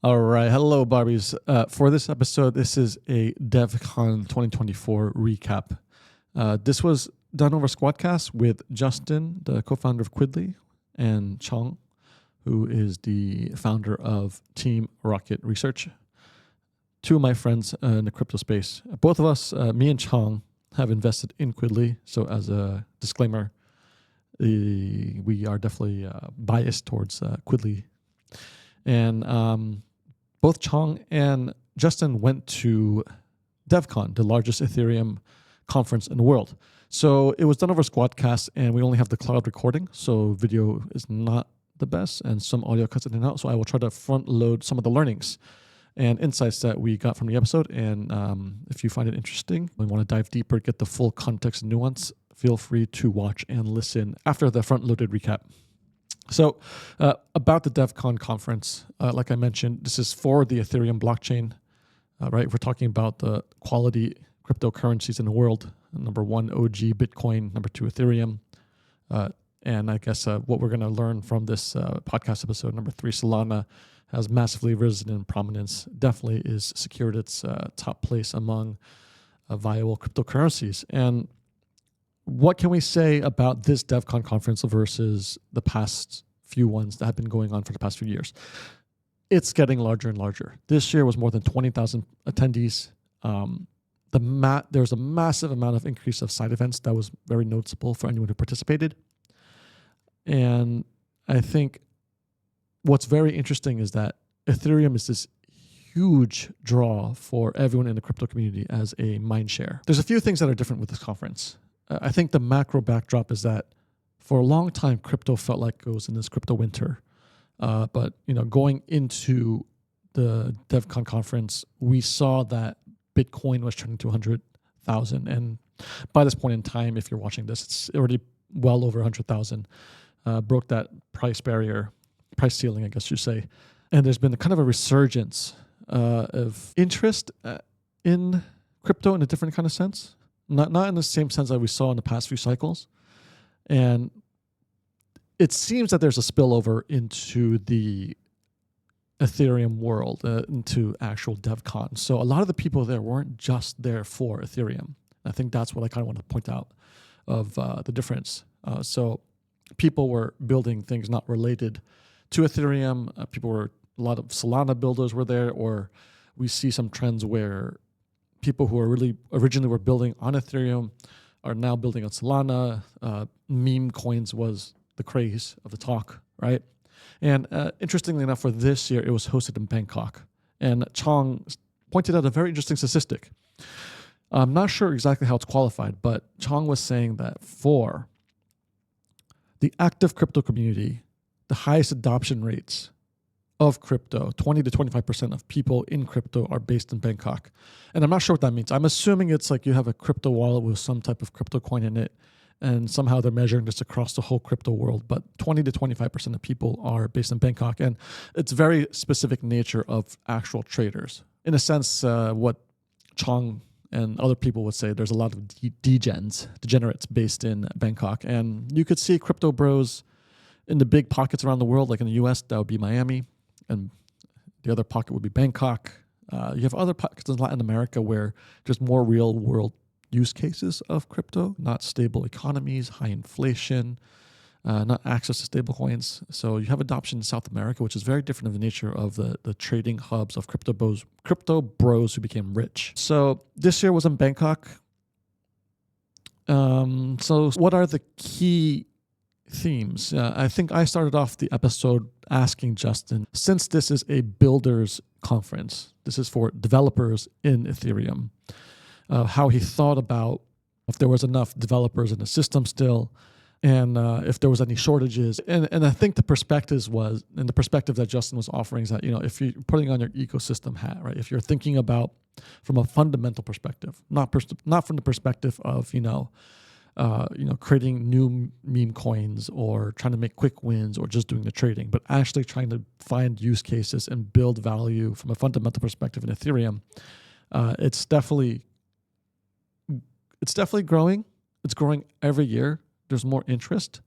All right. Hello, Barbies. For this episode, this is a Devcon 2024 recap. This was done over Squadcast with Justin, the co-founder of Quidli, and Chong, who is the founder of Team Rocket Research. Two of my friends in the crypto space. Both of us, me and Chong, have invested in Quidli. So as a disclaimer, we are definitely biased towards Quidli. And both Chong and Justin went to Devcon, the largest Ethereum conference in the world. So it was done over Squadcast, and we only have the cloud recording, so video is not the best, and some audio cuts in and out. So I will try to front load some of the learnings and insights that we got from the episode. And if you find it interesting and want to dive deeper, get the full context and nuance, feel free to watch and listen after the front loaded recap. So about the Devcon conference, like I mentioned, this is for the Ethereum blockchain, right? We're talking about the quality cryptocurrencies in the world. Number one, OG Bitcoin. Number two, Ethereum. And I guess what we're going to learn from this podcast episode, number three, Solana has massively risen in prominence, definitely is secured its top place among viable cryptocurrencies. And what can we say about this Devcon conference versus the past few ones that have been going on for the past few years? It's getting larger and larger. This year was more than 20,000 attendees. There's a massive amount of increase of side events that was very noticeable for anyone who participated. And I think what's very interesting is that Ethereum is this huge draw for everyone in the crypto community as a mind share. There's a few things that are different with this conference. I think the macro backdrop is that for a long time, crypto felt like it was in this crypto winter. But going into the Devcon conference, we saw that Bitcoin was turning to 100,000. And by this point in time, if you're watching this, it's already well over 100,000. Broke that price ceiling, I guess you say. And there's been kind of a resurgence of interest in crypto in a different kind of sense. Not in the same sense that we saw in the past few cycles. And it seems that there's a spillover into the Ethereum world, into actual Devcon. So a lot of the people there weren't just there for Ethereum. I think that's what I kind of want to point out of the difference. So people were building things not related to Ethereum. A lot of Solana builders were there, or we see some trends where people who are really originally were building on Ethereum are now building on Solana. Meme coins was the craze of the talk, right? And interestingly enough, for this year, it was hosted in Bangkok. And Chong pointed out a very interesting statistic. I'm not sure exactly how it's qualified, but Chong was saying that for the active crypto community, the highest adoption rates of crypto, 20 to 25% of people in crypto are based in Bangkok. And I'm not sure what that means. I'm assuming it's like you have a crypto wallet with some type of crypto coin in it, and somehow they're measuring this across the whole crypto world. But 20 to 25% of people are based in Bangkok. And it's very specific nature of actual traders. In a sense, what Chong and other people would say, there's a lot of degenerates based in Bangkok. And you could see crypto bros in the big pockets around the world, like in the US, that would be Miami. And the other pocket would be Bangkok. You have other pockets in Latin America where there's more real world use cases of crypto, not stable economies, high inflation, not access to stable coins. So you have adoption in South America, which is very different of the nature of the trading hubs of crypto bros who became rich. So this year was in Bangkok. So what are the key themes? I think I started off the episode asking Justin, since this is a builders conference, this is for developers in Ethereum, how he thought about if there was enough developers in the system still, and if there was any shortages. And I think the perspective that Justin was offering is that, if you're putting on your ecosystem hat, right, if you're thinking about from a fundamental perspective, not from the perspective of, creating new meme coins or trying to make quick wins or just doing the trading, but actually trying to find use cases and build value from a fundamental perspective in Ethereum. It's definitely growing. It's growing every year. There's more interest.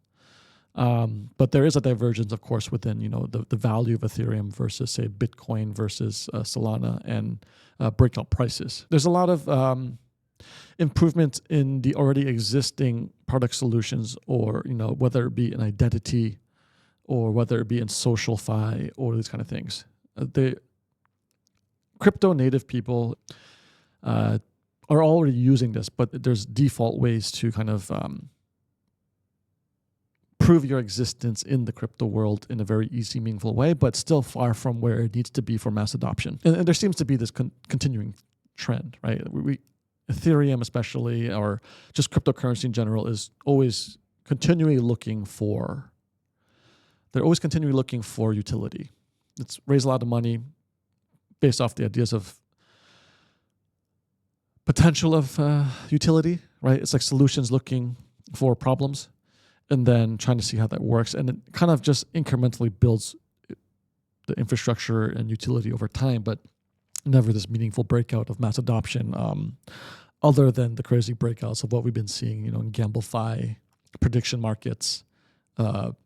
But there is a divergence, of course, within the value of Ethereum versus, say, Bitcoin versus Solana and breakout prices. There's a lot of improvements in the already existing product solutions, or whether it be an identity, or whether it be in SocialFi, or these kind of things. The crypto native people are already using this, but there's default ways to kind of prove your existence in the crypto world in a very easy, meaningful way, but still far from where it needs to be for mass adoption. And there seems to be this continuing trend, right? Ethereum especially, or just cryptocurrency in general, is always continually looking for utility. It's raised a lot of money based off the ideas of potential of utility, right? It's like solutions looking for problems and then trying to see how that works. And it kind of just incrementally builds the infrastructure and utility over time, but never this meaningful breakout of mass adoption, other than the crazy breakouts of what we've been seeing, in GambleFi, prediction markets,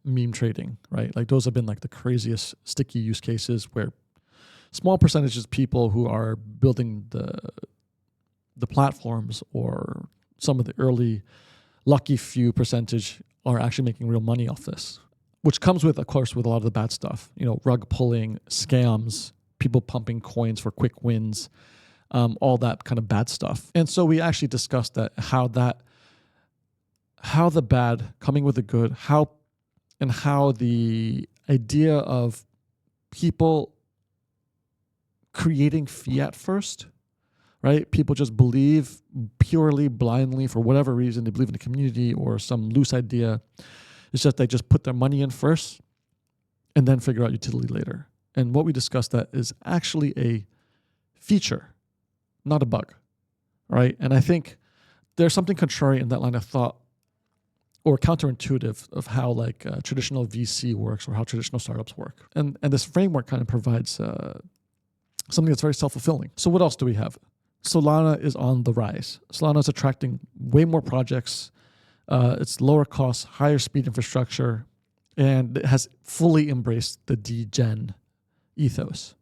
meme trading, right? Like those have been like the craziest sticky use cases where small percentages of people who are building the platforms, or some of the early lucky few percentage, are actually making real money off this, which comes with, of course, with a lot of the bad stuff, rug pulling, scams, people pumping coins for quick wins, all that kind of bad stuff. And so we actually discussed that, how the bad coming with the good, how the idea of people creating fiat first, right? People just believe purely, blindly, for whatever reason. They believe in the community or some loose idea. It's just they just put their money in first and then figure out utility later. And what we discussed, that is actually a feature, not a bug, right? And I think there's something contrary in that line of thought, or counterintuitive, of how like traditional VC works, or how traditional startups work. And this framework kind of provides something that's very self-fulfilling. So what else do we have? Solana is on the rise. Solana is attracting way more projects. It's lower cost, higher speed infrastructure, and it has fully embraced the Degen ethos.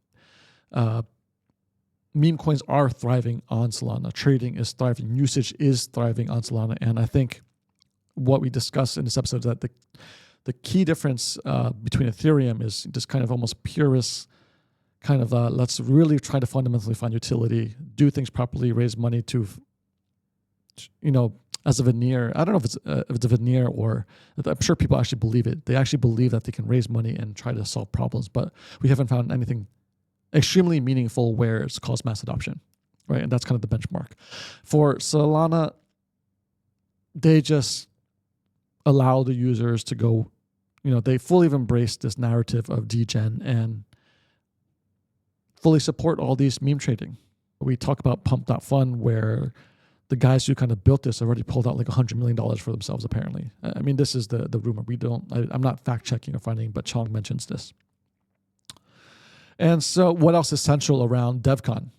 Meme coins are thriving on Solana. Trading is thriving. Usage is thriving on Solana. And I think what we discussed in this episode is that the key difference between Ethereum is just kind of almost purist, kind of let's really try to fundamentally find utility, do things properly, raise money to, as a veneer. I don't know if it's a veneer, or I'm sure people actually believe it. They actually believe that they can raise money and try to solve problems, but we haven't found anything extremely meaningful where it's caused mass adoption, right? And that's kind of the benchmark. For Solana, they just allow the users to go, they fully have embraced this narrative of Degen and fully support all these meme trading. We talk about Pump.Fun, where the guys who kind of built this already pulled out like $100 million for themselves, apparently. I mean, this is the rumor. I'm not fact checking or finding, but Chong mentions this. And so what else is central around Devcon?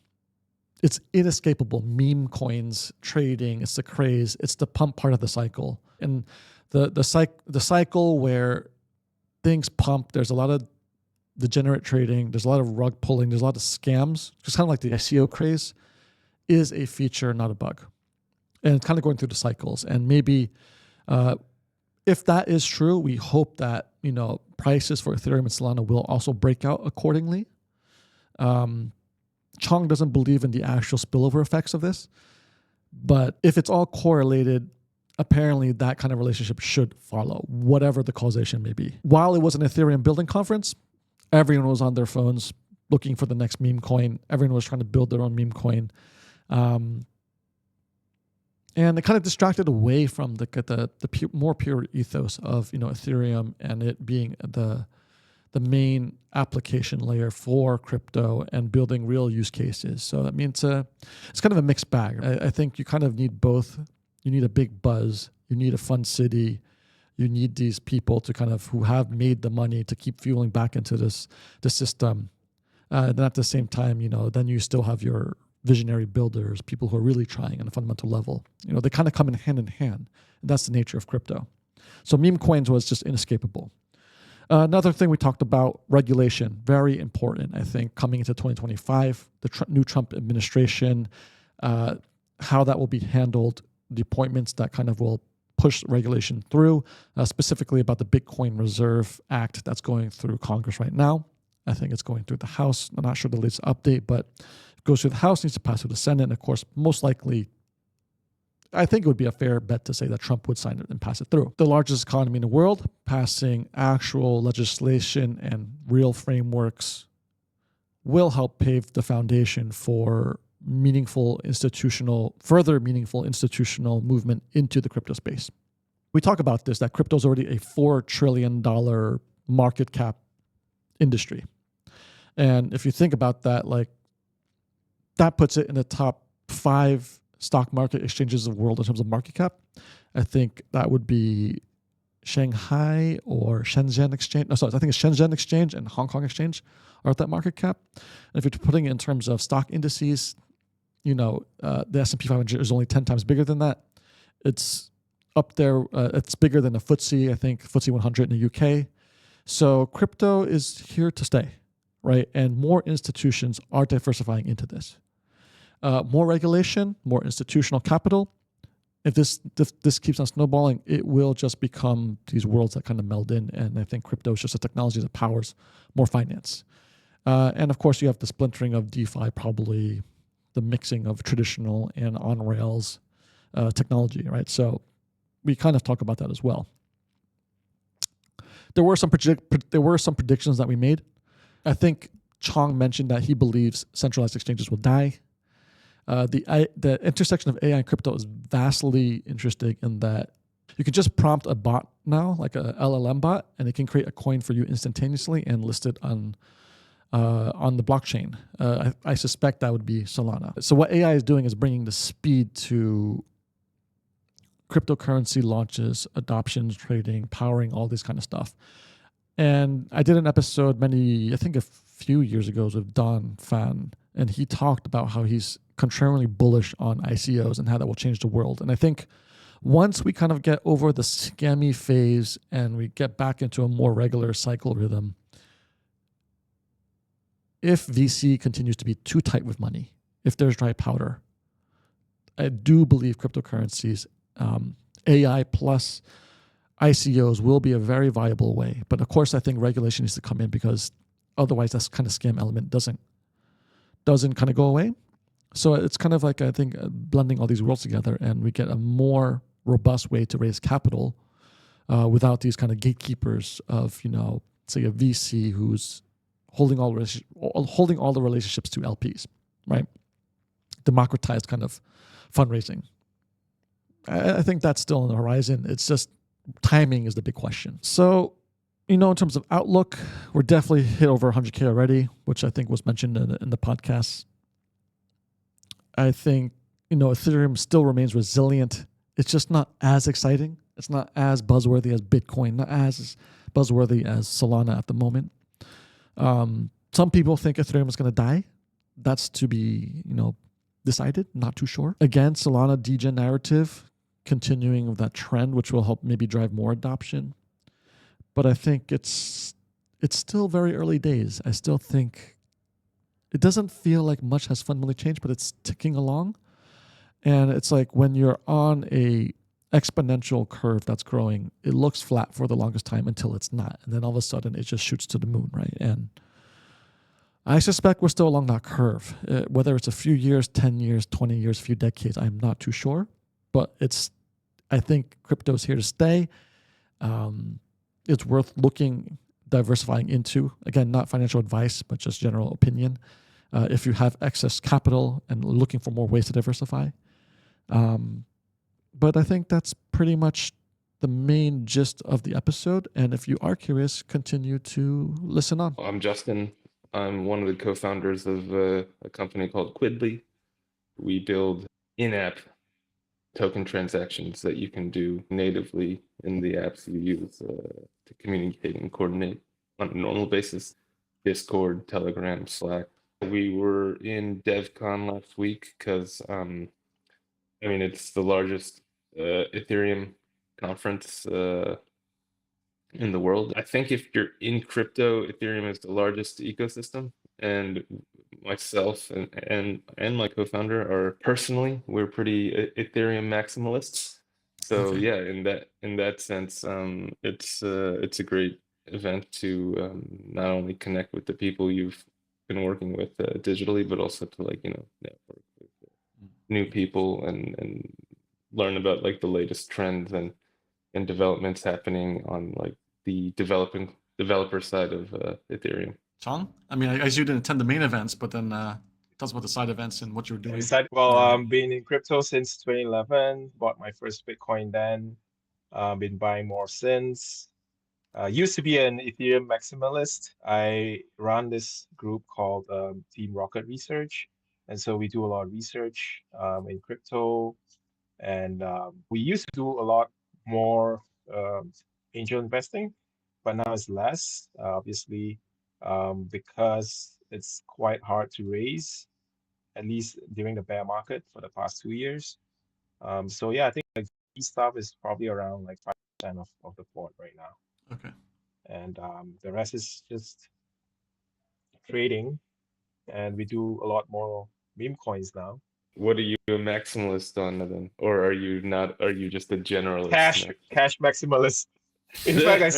It's inescapable. Meme coins, trading, it's the craze, it's the pump part of the cycle. And the cycle where things pump, there's a lot of degenerate trading, there's a lot of rug pulling, there's a lot of scams, just kind of like the SEO craze, is a feature, not a bug. And it's kind of going through the cycles. And maybe if that is true, we hope that, prices for Ethereum and Solana will also break out accordingly. Chong doesn't believe in the actual spillover effects of this, but if it's all correlated, apparently that kind of relationship should follow, whatever the causation may be. While it was an Ethereum building conference, everyone was on their phones looking for the next meme coin. Everyone was trying to build their own meme coin. And it kind of distracted away from the more pure ethos of Ethereum and it being the main application layer for crypto and building real use cases. So I mean, it's kind of a mixed bag. I think you kind of need both. You need a big buzz. You need a fun city. You need these people to kind of who have made the money to keep fueling back into the system. And at the same time, then you still have your visionary builders, people who are really trying on a fundamental level. They kind of come in hand. And that's the nature of crypto. So meme coins was just inescapable. Another thing we talked about, regulation, very important, I think, coming into 2025, the new Trump administration, how that will be handled, the appointments that kind of will push regulation through, specifically about the Bitcoin Reserve Act that's going through Congress right now. I think it's going through the House. I'm not sure the latest update, but it goes through the House, needs to pass through the Senate, and of course, most likely, I think it would be a fair bet to say that Trump would sign it and pass it through. The largest economy in the world, passing actual legislation and real frameworks will help pave the foundation for further meaningful institutional movement into the crypto space. We talk about this, that crypto is already a $4 trillion market cap industry. And if you think about that, like that puts it in the top 5 stock market exchanges of the world in terms of market cap. I think that would be Shanghai or Shenzhen Exchange. No, sorry, I think it's Shenzhen Exchange and Hong Kong Exchange are at that market cap. And if you're putting it in terms of stock indices, the S&P 500 is only 10 times bigger than that. It's up there. It's bigger than the FTSE, I think, FTSE 100 in the UK. So crypto is here to stay, right? And more institutions are diversifying into this. More regulation, more institutional capital. If this keeps on snowballing, it will just become these worlds that kind of meld in. And I think crypto is just a technology that powers more finance. And of course, you have the splintering of DeFi, probably the mixing of traditional and on-rails technology, right? So we kind of talk about that as well. There were some predictions that we made. I think Chong mentioned that he believes centralized exchanges will die. The intersection of AI and crypto is vastly interesting in that you can just prompt a bot now, like a LLM bot, and it can create a coin for you instantaneously and list it on the blockchain. I suspect that would be Solana. So what AI is doing is bringing the speed to cryptocurrency launches, adoptions, trading, powering all this kind of stuff. And I did an episode I think a few years ago with Don Fan, and he talked about how he's contrarily bullish on ICOs and how that will change the world. And I think once we kind of get over the scammy phase and we get back into a more regular cycle rhythm, if VC continues to be too tight with money, if there's dry powder, I do believe cryptocurrencies, AI plus ICOs will be a very viable way. But of course, I think regulation needs to come in because otherwise that kind of scam element doesn't kind of go away. So it's kind of like, I think, blending all these worlds together, and we get a more robust way to raise capital without these kind of gatekeepers of, say a VC who's holding all the relationships to LPs, right? Democratized kind of fundraising. I think that's still on the horizon. It's just timing is the big question. So, in terms of outlook, we're definitely hit over 100K already, which I think was mentioned in the podcast. I think, Ethereum still remains resilient. It's just not as exciting. It's not as buzzworthy as Bitcoin, not as buzzworthy as Solana at the moment. Some people think Ethereum is going to die. That's to be, decided. Not too sure. Again, Solana Degen narrative, continuing with that trend, which will help maybe drive more adoption. But I think it's still very early days. I still think it doesn't feel like much has fundamentally changed, but it's ticking along. And it's like when you're on a exponential curve that's growing, it looks flat for the longest time until it's not. And then all of a sudden it just shoots to the moon, right? And I suspect we're still along that curve. Whether it's a few years, 10 years, 20 years, few decades, I'm not too sure. But I think crypto's here to stay. It's worth diversifying into. Again, not financial advice, but just general opinion. If you have excess capital and looking for more ways to diversify. But I think that's pretty much the main gist of the episode. And if you are curious, continue to listen on. I'm Justin. I'm one of the co-founders of a company called Quidli. We build in-app token transactions that you can do natively in the apps you use to communicate and coordinate on a normal basis. Discord, Telegram, Slack. We were in Devcon last week because, it's the largest Ethereum conference in the world. I think if you're in crypto, Ethereum is the largest ecosystem, and myself and my co-founder are personally, we're pretty Ethereum maximalists. So Okay. yeah, in that sense, it's a great event to not only connect with the people you've been working with digitally, but also to like, you know, network with new people and learn about like the latest trends and developments happening on like the developer side of Ethereum. Chong? I mean, I guess you didn't attend the main events, but then tell us about the side events and what you were doing. Been in crypto since 2011. Bought my first Bitcoin then. Been buying more since. Used to be an Ethereum maximalist. I run this group called Team Rocket Research, and so we do a lot of research in crypto, and we used to do a lot more angel investing, but now it's less, obviously, because it's quite hard to raise, at least during the bear market for the past 2 years. So yeah, I think like this stuff is probably around like 5% of the port right now. Okay. And the rest is just trading, and we do a lot more meme coins now. What are you a maximalist on then? Or are you not, are you just a generalist? Cash maximalist. In fact, I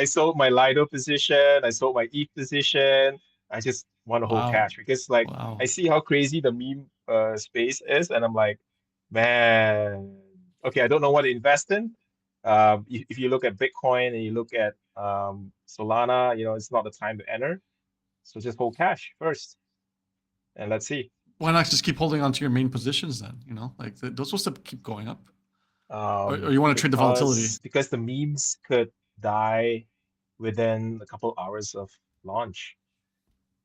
sold my Lido position, I sold my ETH position. I just want to hold cash because like I see how crazy the meme space is, and I'm like, man, okay, I don't know what to invest in. If you look at Bitcoin and you look at Solana, you know, it's not the time to enter. So just hold cash first, and let's see. Why not just keep holding on to your main positions then? You know, like those supposed to keep going up. Or you want to trade the volatility? Because the memes could die within a couple hours of launch.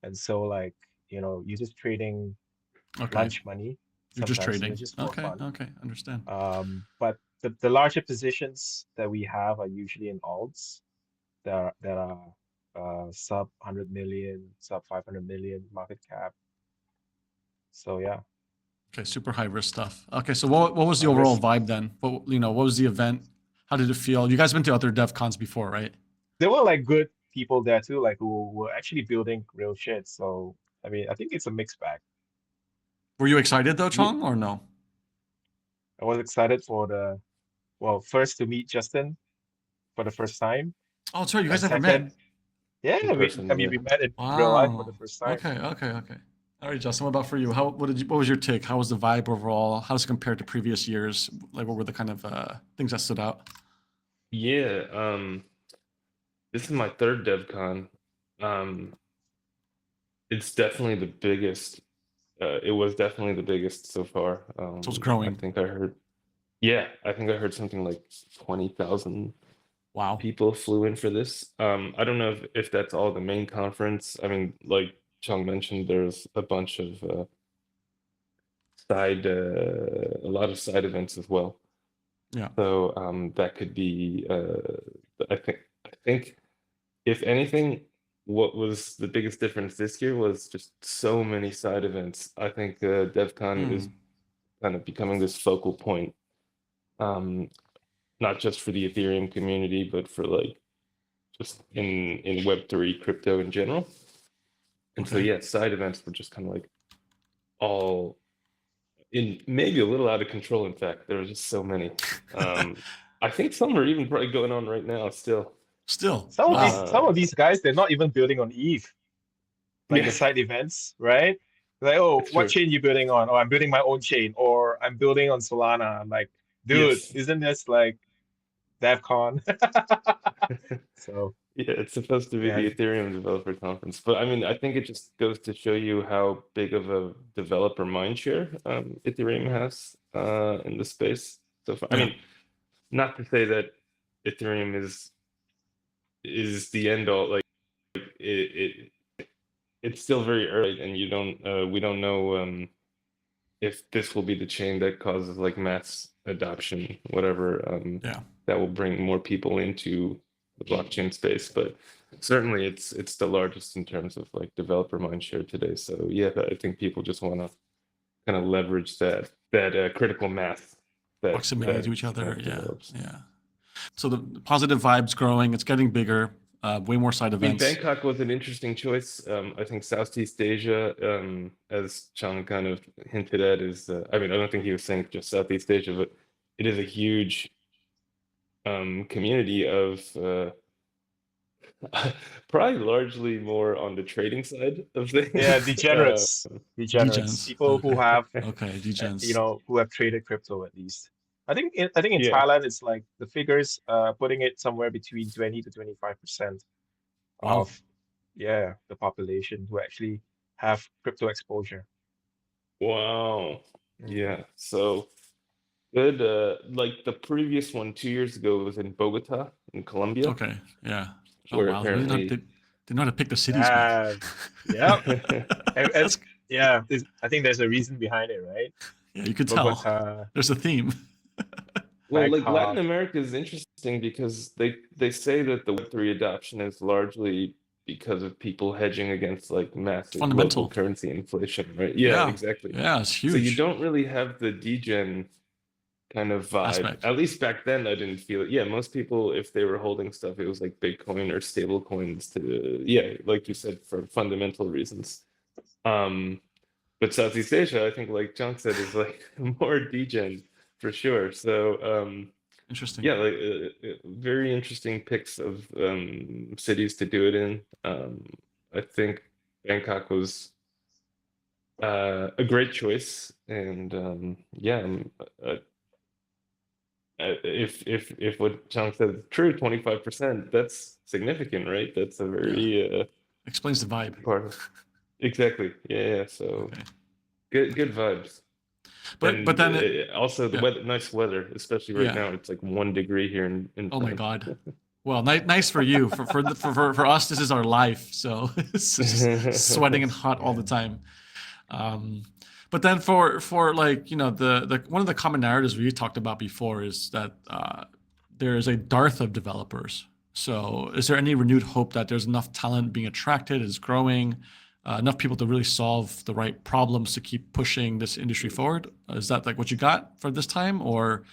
And so like, you know, you're just trading lunch money. You're just trading. Just for fun. Okay, understand. But the larger positions that we have are usually in alts that are sub 100 million, sub 500 million market cap. So yeah. Okay, super high risk stuff. Okay, so what was the overall vibe then? What was the event? How did it feel? You guys been to other DevCons before, right? There were like good people there too, like who were actually building real shit. So I mean, I think it's a mixed bag. Were you excited though, Chong, or no? I was excited for first to meet Justin for the first time. Oh, sorry, you guys never met? Yeah, we met in real life for the first time. Okay. All right, Justin, what about for you? What was your take? How was the vibe overall? How does it compare to previous years? Like, what were the kind of things that stood out? Yeah, this is my third DevCon. It's definitely the biggest. It was definitely the biggest so far. So it's growing. I think I heard something like 20,000 people flew in for this. I don't know if that's all the main conference. I mean, like Chung mentioned, there's a bunch of a lot of side events as well. Yeah. So that could be. I think if anything, what was the biggest difference this year was just so many side events. I think DevCon is kind of becoming this focal point, not just for the Ethereum community, but for like just in Web3 crypto in general. And so yeah, side events were just kind of like all in, maybe a little out of control. In fact, there were just so many. I think some are even probably going on right now still. Some of these guys, they're not even building on ETH, like the side events, right? Like, oh, what chain you building on? Oh, I'm building my own chain, or I'm building on Solana. I'm like, dude, isn't this like DevCon? So yeah, it's supposed to be the Ethereum Developer Conference, but I mean, I think it just goes to show you how big of a developer mindshare Ethereum has in the space so far. I mean, not to say that Ethereum is the end all. Like it's still very early, and we don't know if this will be the chain that causes like mass adoption, whatever. That will bring more people into the blockchain space, but certainly it's the largest in terms of like developer mindshare today. So yeah, I think people just want to kind of leverage that critical mass, proximity to each other. Yeah. So the positive vibes growing, it's getting bigger, way more side I mean, events. Bangkok was an interesting choice. I think Southeast Asia, as Chung kind of hinted at, is I mean, I don't think he was saying just Southeast Asia, but it is a huge community of probably largely more on the trading side of things. Yeah, degenerates, Degens. people who have, Okay, you degens. know, who have traded crypto at least. I think in Yeah. Thailand it's like the figures putting it somewhere between 20 to 25% Wow. of the population who actually have crypto exposure. Wow. Mm. Yeah. So good. Like the previous one 2 years ago was in Bogota in Colombia, Okay. Yeah. Oh where wow. They apparently know how to pick the cities, man. Yeah, yeah, and That's, yeah. I think there's a reason behind it, right? yeah, you could tell. Bogota, There's a theme. well, like Latin Bangkok. America is interesting because they say that the Web3 adoption is largely because of people hedging against like It's massive local fundamental. currency inflation, right? Yeah, Yeah. exactly. Yeah, it's So you huge don't really have the degen kind of vibe. aspect. At least back then, I didn't feel it. Yeah, most people, if they were holding stuff, it was like Bitcoin or stable coins to, yeah, like you said, for fundamental reasons. But Southeast Asia, I think, like John said, is like more degen for sure. So, Interesting. yeah, like very interesting picks of cities to do it in. I think Bangkok was a great choice, and yeah, if what John said is true, 25%, that's significant, right? That's a Yeah. very Explains the vibe. part of exactly. Yeah. So Okay. good vibes. But And then also the yeah. weather, nice weather, especially right Yeah. now. It's like 1 degree here in Oh my France. God. Well, nice for you. For us, this is our life. So it's just sweating and hot all the time. But then for like, you know, the one of the common narratives we talked about before is that there is a dearth of developers. So is there any renewed hope that there's enough talent being attracted, is growing, enough people to really solve the right problems to keep pushing this industry forward? Is that like what you got for this time, or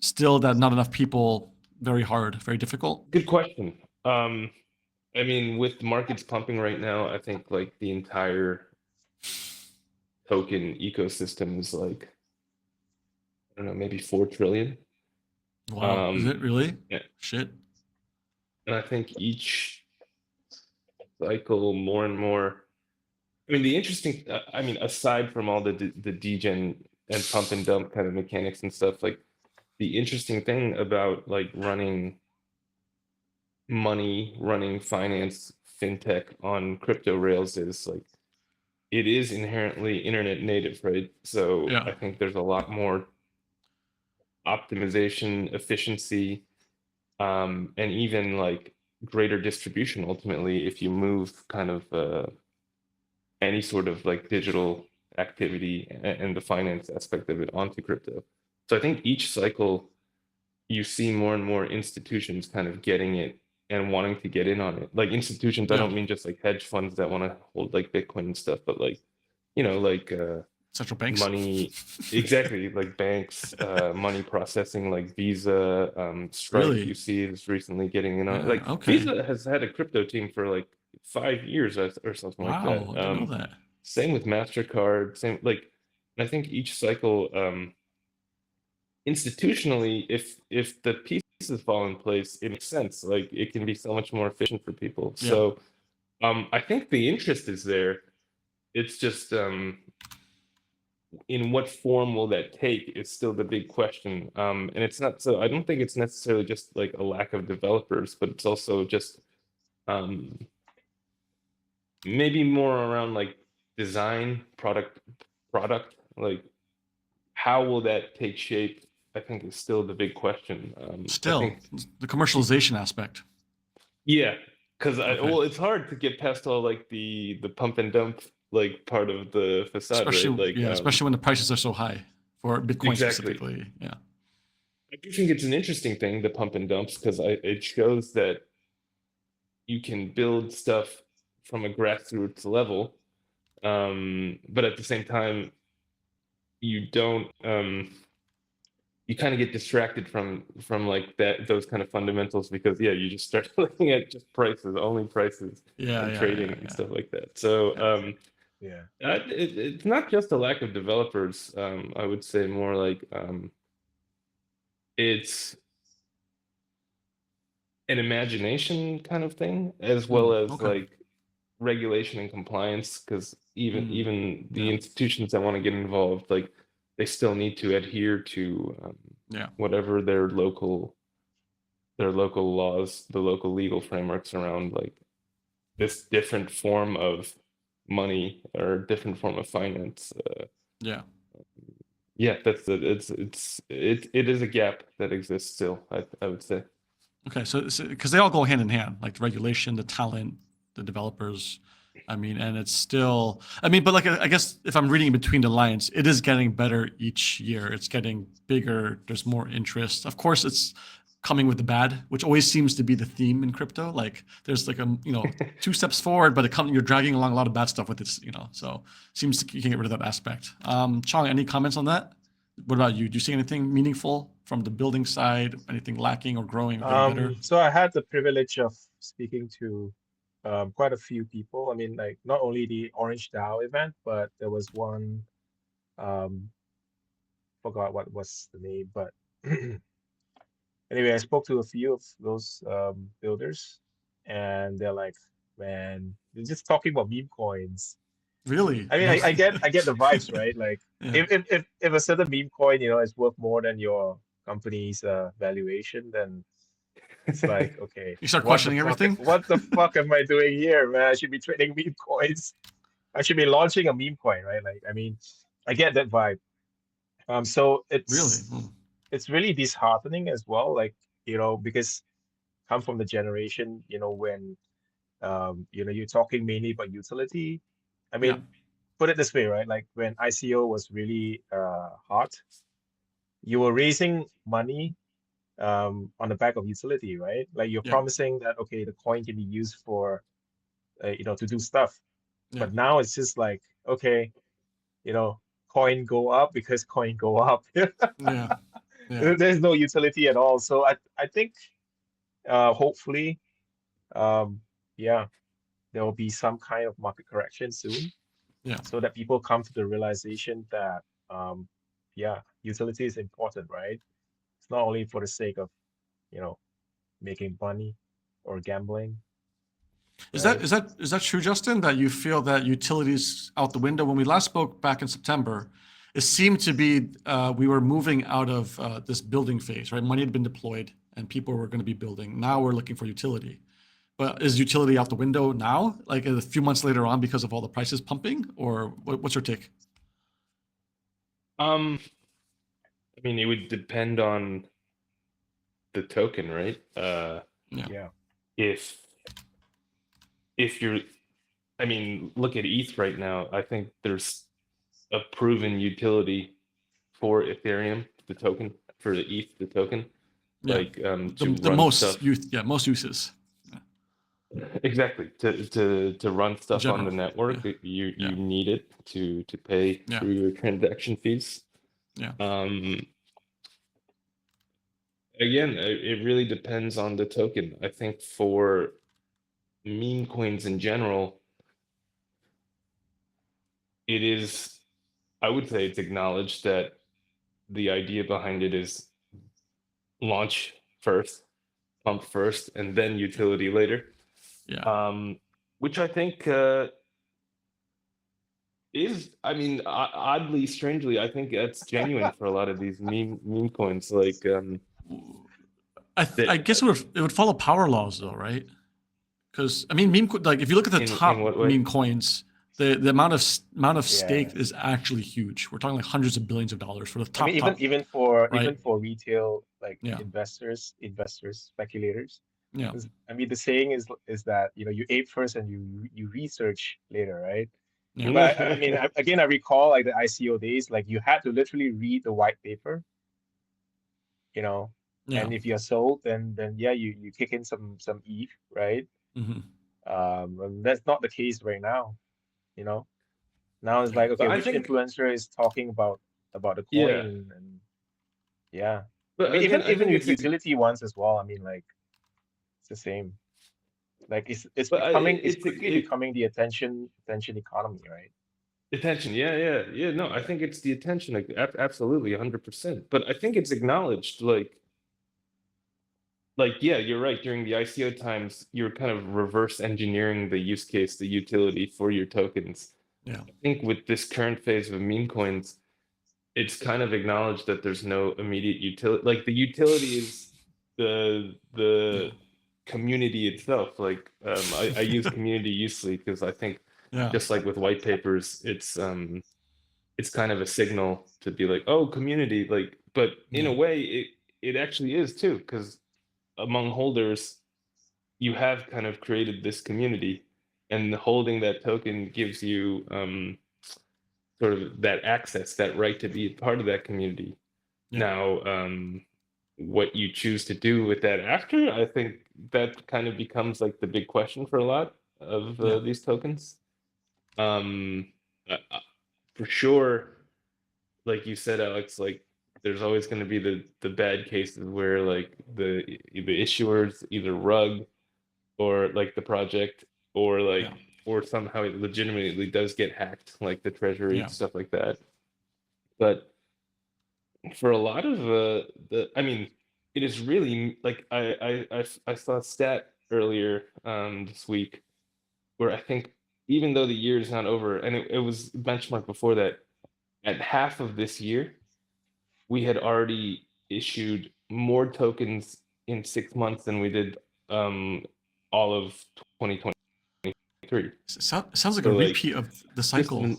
still that not enough people, very hard, very difficult? Good question. I mean, with markets pumping right now, I think like the entire token ecosystem is like, I don't know, maybe 4 trillion. Wow, is it really? Yeah, Shit. and I think each cycle more and more. I mean, the interesting, I mean, aside from all the degen and pump and dump kind of mechanics and stuff, like the interesting thing about like running money, running finance, fintech on crypto rails is like it is inherently internet native, right? So Yeah. I think there's a lot more optimization, efficiency, and even like greater distribution ultimately if you move kind of any sort of like digital activity and the finance aspect of it onto crypto. So I think each cycle you see more and more institutions kind of getting it and wanting to get in on it. Like institutions, I Yeah. don't mean just like hedge funds that want to hold like Bitcoin and stuff, but like, you know, like Central banks. money, exactly, like banks, money processing, like Visa, Stripe, Really? you see is recently getting in on Yeah. like Okay. Visa has had a crypto team for like 5 years or something like Wow, that. I didn't know that. Same with MasterCard, same like I think each cycle institutionally, if the pieces fall in place, it makes sense. Like it can be so much more efficient for people. Yeah. So I think the interest is there. It's just in what form will that take is still the big question. And it's not so I don't think it's necessarily just like a lack of developers, but it's also just maybe more around like design, product, like how will that take shape? I think is still the big question. I Still, think the commercialization aspect. yeah, because Okay. well, it's hard to get past all like the pump and dump like part of the facade, right? Especially, Like yeah, especially when the prices are so high for Bitcoin exactly. specifically. Yeah. I do think it's an interesting thing, the pump and dumps, because it shows that you can build stuff from a grassroots level, but at the same time, you don't you kind of get distracted from like those kind of fundamentals, because you just start looking at just prices, only prices, and trading and stuff like that. So it's not just a lack of developers. I would say more like it's an imagination kind of thing, as well as like regulation and compliance, because even the institutions that want to get involved, like they still need to adhere to whatever their local laws, the local legal frameworks around like this different form of money or different form of finance. That's it is a gap that exists still, I would say. Okay, so because they all go hand in hand, like the regulation, the talent, the developers. I mean, and it's still, I mean, but like, I guess if I'm reading between the lines, it is getting better each year. It's getting bigger. There's more interest. Of course, it's coming with the bad, which always seems to be the theme in crypto. Like there's like two steps forward, but you're dragging along a lot of bad stuff with this, so seems you can get rid of that aspect. Chong, any comments on that? What about you? Do you see anything meaningful from the building side? Anything lacking or growing or getting better? So I had the privilege of speaking to quite a few people. I mean, like not only the Orange DAO event, but there was one, forgot what was the name, but anyway, I spoke to a few of those builders, and they're like, man, they're just talking about meme coins. Really? I mean, I get the vibes, right? Like if a certain meme coin, is worth more than your company's valuation, then it's like, okay, you start questioning everything. What the fuck am I doing here, man? I should be trading meme coins. I should be launching a meme coin, right? Like, I mean, I get that vibe. So it's really disheartening as well, like, because come from the generation, when you're talking mainly about utility. I mean, put it this way, right? Like when ICO was really hot, you were raising money on the back of utility, right? Like you're promising that, okay, the coin can be used for to do stuff. But now it's just like, okay, coin go up because coin go up. There's no utility at all. So I think hopefully there will be some kind of market correction soon. So that people come to the realization that utility is important, right? It's not only for the sake of making money or gambling. Is that true, Justin? That you feel that utilities out the window? When we last spoke back in September, it seemed to be we were moving out of this building phase, right? Money had been deployed and people were going to be building. Now we're looking for utility. But is utility out the window now, like a few months later on, because of all the prices pumping, or what's your take? I mean, it would depend on the token, right? If you're, I mean, look at ETH right now. I think there's a proven utility for Ethereum, the token, for the ETH, the token. Like the most most uses. Exactly. To run stuff on the network, you need it to pay through your transaction fees. Again, it really depends on the token. I think for meme coins in general, I would say it's acknowledged that the idea behind it is launch first, pump first, and then utility later. Which I think is, I mean, oddly, strangely, I think that's genuine for a lot of these meme coins. Like, I guess it would follow power laws though, right? Because I mean, like if you look at the top meme coins, the amount of stake is actually huge. We're talking like hundreds of billions of dollars for the top. I mean, even for retail like investors, speculators. I mean, the saying is that you ape first and you research later, right? But I mean, again, I recall like the ICO days, like you had to literally read the white paper, and if you're sold, then you kick in some ETH, right? And that's not the case right now. Now it's like, okay, which influencer is talking about the coin, and Yeah. But I mean, again, I even think with it's utility ones as well. I mean, like it's the same. Like it's but becoming it's it's quickly becoming the attention economy, right? attention. Yeah. No, I Yeah. think it's the attention. Like, absolutely, 100%. But I think it's acknowledged. Like, yeah, you're right. During the ICO times, you're kind of reverse engineering the use case, the utility for your tokens. Yeah. I think with this current phase of meme coins, it's kind of acknowledged that there's no immediate utility. Like, the utility is the community itself. Like, I use community usely because I think Yeah. just like with white papers, it's kind of a signal to be like, oh, community. Like, but in a Yeah. way, it actually is too, because among holders, you have kind of created this community, and holding that token gives you sort of that access, that right to be a part of that community. Yeah. Now, what you choose to do with that after, I think that kind of becomes like the big question for a lot of Yeah. these tokens. Um, for sure, like you said, Alex, like there's always going to be the bad cases where like the issuers either rug or like the project, or like Yeah. or somehow it legitimately does get hacked, like the treasury, Yeah. stuff like that. But for a lot of I mean, it is really like I saw a stat earlier this week where I think even though the year is not over, and it was benchmarked before that, at half of this year we had already issued more tokens in 6 months than we did all of 2023. Sounds like a So like repeat of the just cycle,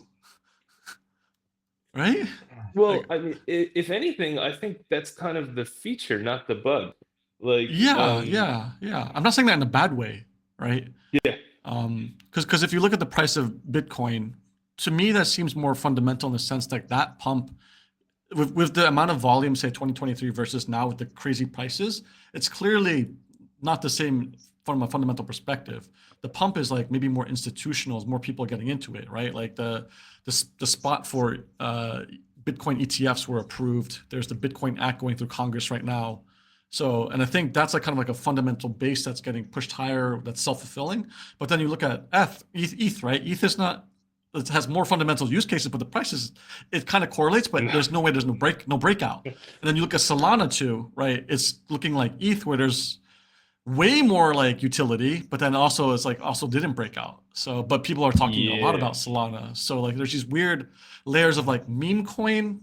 right? well, Like, I mean, if anything, I think that's kind of the feature, not the bug. Like, yeah. I'm not saying that in a bad way, right? yeah, Because if you look at the price of Bitcoin, to me that seems more fundamental in the sense that that pump with the amount of volume, say 2023 versus now with the crazy prices, it's clearly not the same from a fundamental perspective. The pump is like maybe more institutional, more people are getting into it, right? Like the spot for Bitcoin ETFs were approved. There's the Bitcoin Act going through Congress right now. So, and I think that's like kind of like a fundamental base that's getting pushed higher, that's self-fulfilling. But then you look at ETH, right? ETH is not, it has more fundamental use cases, but the prices, it kind of correlates, but there's no way, there's no breakout. And then you look at Solana too, right? It's looking like ETH where there's way more like utility, but then also it's like also didn't break out. So, but people are talking a lot yeah. about Solana. So like there's these weird layers of like meme coin.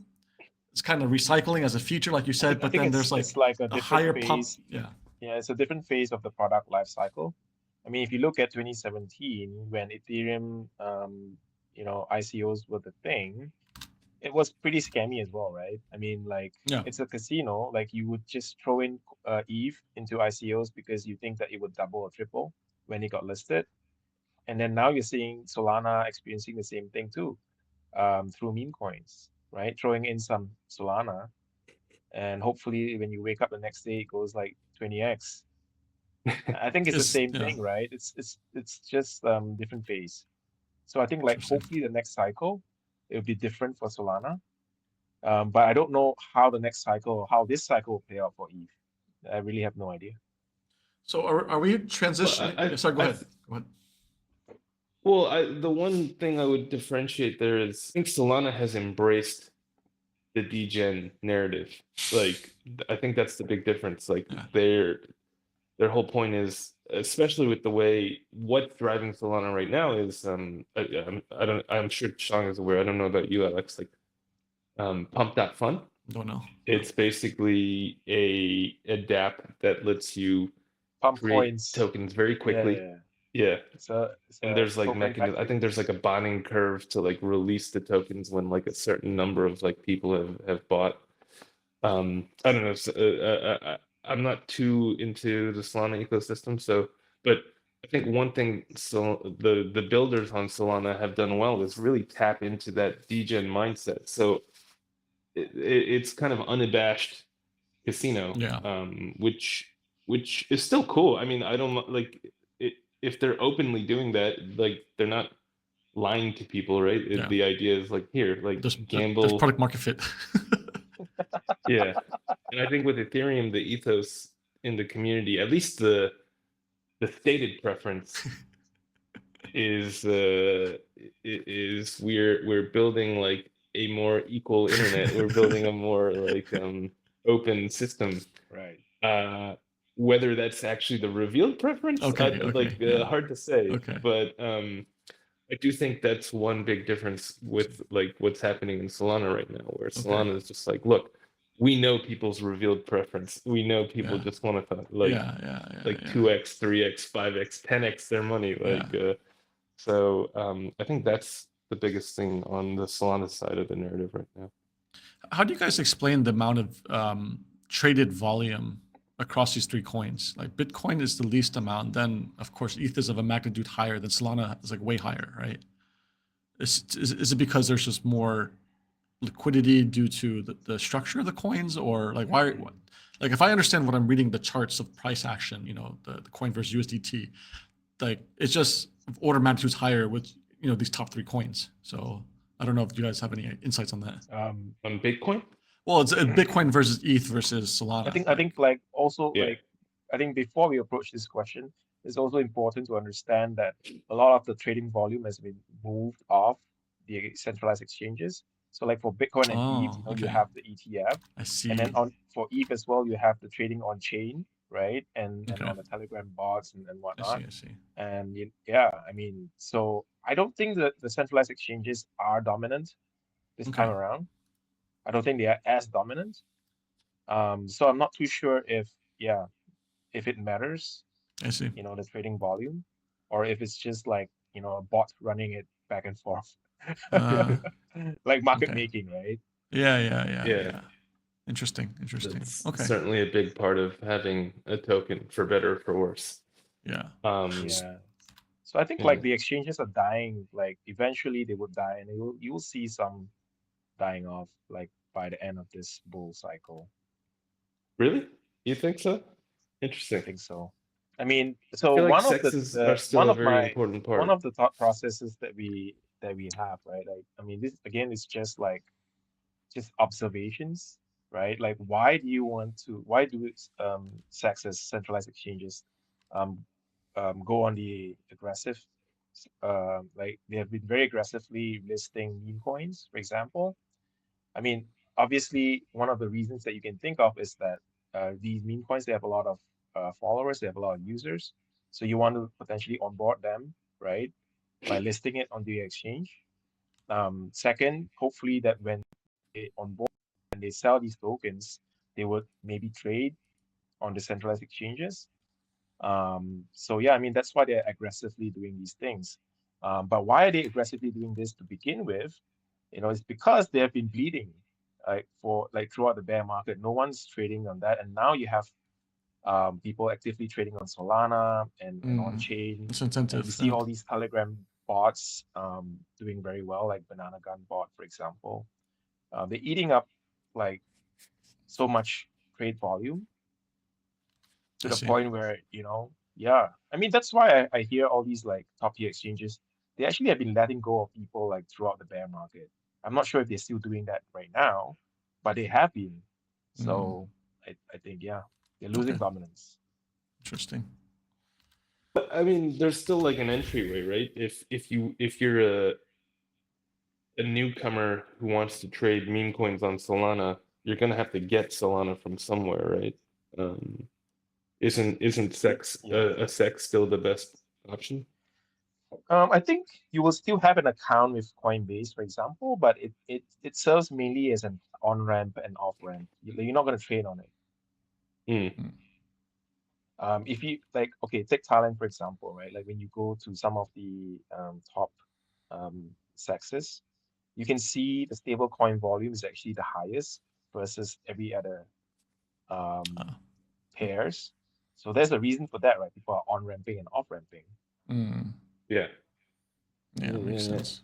It's kind of recycling as a feature, like you said, I but think then there's it's like a a different higher pump. phase. Yeah. Yeah, it's a different phase of the product life cycle. I mean, if you look at 2017 when Ethereum, ICOs were the thing, it was pretty scammy as well, right? I mean, like Yeah. it's a casino. Like you would just throw in ETH into ICOs because you think that it would double or triple when it got listed. And then now you're seeing Solana experiencing the same thing too, through meme coins, right? Throwing in some Solana, and hopefully when you wake up the next day, it goes like 20x. I think it's the It's, same yeah. thing, right? It's just different phase. So I think like Interesting. hopefully the next cycle it'll be different for Solana. But I don't know how the next cycle or how this cycle will play out for ETH. I really have no idea. So are we Well, transitioning? Sorry, go ahead. Go ahead. well, the one thing I would differentiate there is I think Solana has embraced the degen narrative. Like, I think that's the big difference. Like, Yeah. their whole point is, especially with the way what's driving Solana right now is I'm sure Sean is aware. I don't know about you, Alex. Like, Pump.Fun. Don't know. It's basically a dApp that lets you Pump create coins. tokens very quickly. Yeah. It's a And there's like token mechanism. I factory. think there's like a bonding curve to like release the tokens when like a certain number of like people have bought. I don't know. I'm not too into the Solana ecosystem, so but I think one thing the builders on Solana have done well is really tap into that degen mindset. So it's kind of unabashed casino, Yeah. which is still cool. I mean, I don't like it, if they're openly doing that, like they're not lying to people, right? It, Yeah. the idea is like, here, like There's gamble. product market fit. Yeah. And I think with Ethereum, the ethos in the community, at least the stated preference is we're building like a more equal internet. We're building a more like open system. Right. Whether that's actually the revealed preference, hard to say. Okay. But I do think that's one big difference with like what's happening in Solana right now, where Solana is just like, look, we know people's revealed preference. We know people just want to like 2x, 3x, 5x, 10x their money. So I think that's the biggest thing on the Solana side of the narrative right now. How do you guys explain the amount of traded volume across these three coins? Like Bitcoin is the least amount, then of course ETH is of a magnitude higher, then Solana is like way higher, right? Is it because there's just more liquidity due to the structure of the coins, or like like if I understand what I'm reading the charts of price action, the coin versus USDT, like it's just order of magnitudes higher with these top three coins. So I don't know if you guys have any insights on that. On Bitcoin? Well, it's Bitcoin versus ETH versus Solana. I think like also like I think before we approach this question, it's also important to understand that a lot of the trading volume has been moved off the centralized exchanges. So like for Bitcoin and ETH, you have the ETF. I see. And then for ETH as well, you have the trading on chain, right? And on the Telegram bots and whatnot. I see. And I mean, so I don't think that the centralized exchanges are dominant this time around. I don't think they are as dominant. So I'm not too sure if it matters. I see. The trading volume, or if it's just like a bot running it back and forth, like market making, right? Yeah. Interesting. That's certainly a big part of having a token, for better or for worse. Yeah. So I think like the exchanges are dying. Like eventually they would die, and you will see some dying off like by the end of this bull cycle. Really? You think so? Interesting. I think so. I mean, so one of the thought processes that we have, right? Like, I mean, this again is just observations, right? Like, why do SECs, centralized exchanges, go on the aggressive, like they have been very aggressively listing meme coins, for example. I mean, obviously, one of the reasons that you can think of is that these meme coins, they have a lot of followers, they have a lot of users. So you want to potentially onboard them, right, by listing it on the exchange. Second, hopefully that when they onboard and they sell these tokens, they would maybe trade on the centralized exchanges. So yeah, I mean, that's why they're aggressively doing these things. But why are they aggressively doing this to begin with? It's because they have been bleeding throughout the bear market. No one's trading on that, and now you have people actively trading on Solana and on chain. It's incentive. And you see all these Telegram bots doing very well, like Banana Gun bot, for example. They're eating up like so much trade volume to the point where I mean, that's why I hear all these like top tier exchanges, they actually have been letting go of people like throughout the bear market. I'm not sure if they're still doing that right now, but they have been. So I think they're losing dominance. Interesting. I mean, there's still like an entryway, right? If you're a newcomer who wants to trade meme coins on Solana, you're gonna have to get Solana from somewhere, right? Isn't a SEC still the best option? I think you will still have an account with Coinbase, for example, but it serves mainly as an on-ramp and off-ramp. You're not going to trade on it. If you take Thailand, for example, right? Like when you go to some of the top SECs, you can see the stable coin volume is actually the highest versus every other pairs. So there's a reason for that, right? People are on-ramping and off-ramping. Yeah, makes sense.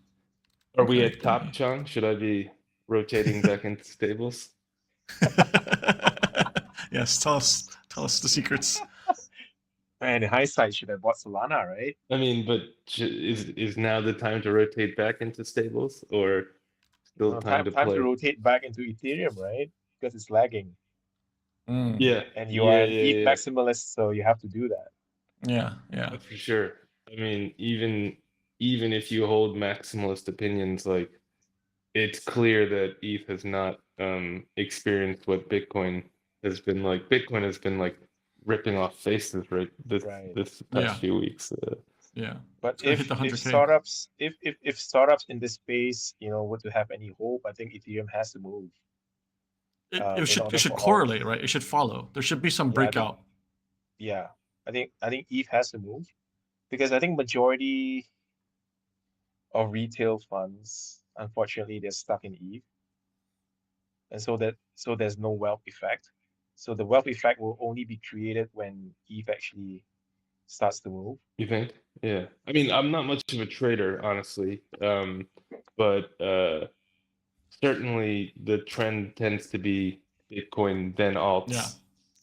Are we at top, Chang? Should I be rotating back into stables? Yes, tell us the secrets. And in hindsight, should have bought Solana, right? I mean, but is now the time to rotate back into stables, or still time to play? Time to rotate back into Ethereum, right? Because it's lagging. Yeah, and you are an ETH yeah. maximalist, so you have to do that. Yeah. For sure. I mean, even if you hold maximalist opinions, like it's clear that ETH has not experienced what Bitcoin has been like. Bitcoin has been like ripping off faces right Right. this Yeah. past few weeks. Yeah. But It's gonna hit if the 100K. startups if startups in this space, were to have any hope, I think Ethereum has to move. It in should order for all. correlate, right? It should follow. There should be some Yeah, I think- breakout. Yeah, I think ETH has to move because I think majority of retail funds, unfortunately, they're stuck in ETH, and so there's no wealth effect. So the wealth effect will only be created when ETH actually starts to move. You think? Yeah. I mean, I'm not much of a trader, honestly. But certainly the trend tends to be Bitcoin, then alts. Yeah.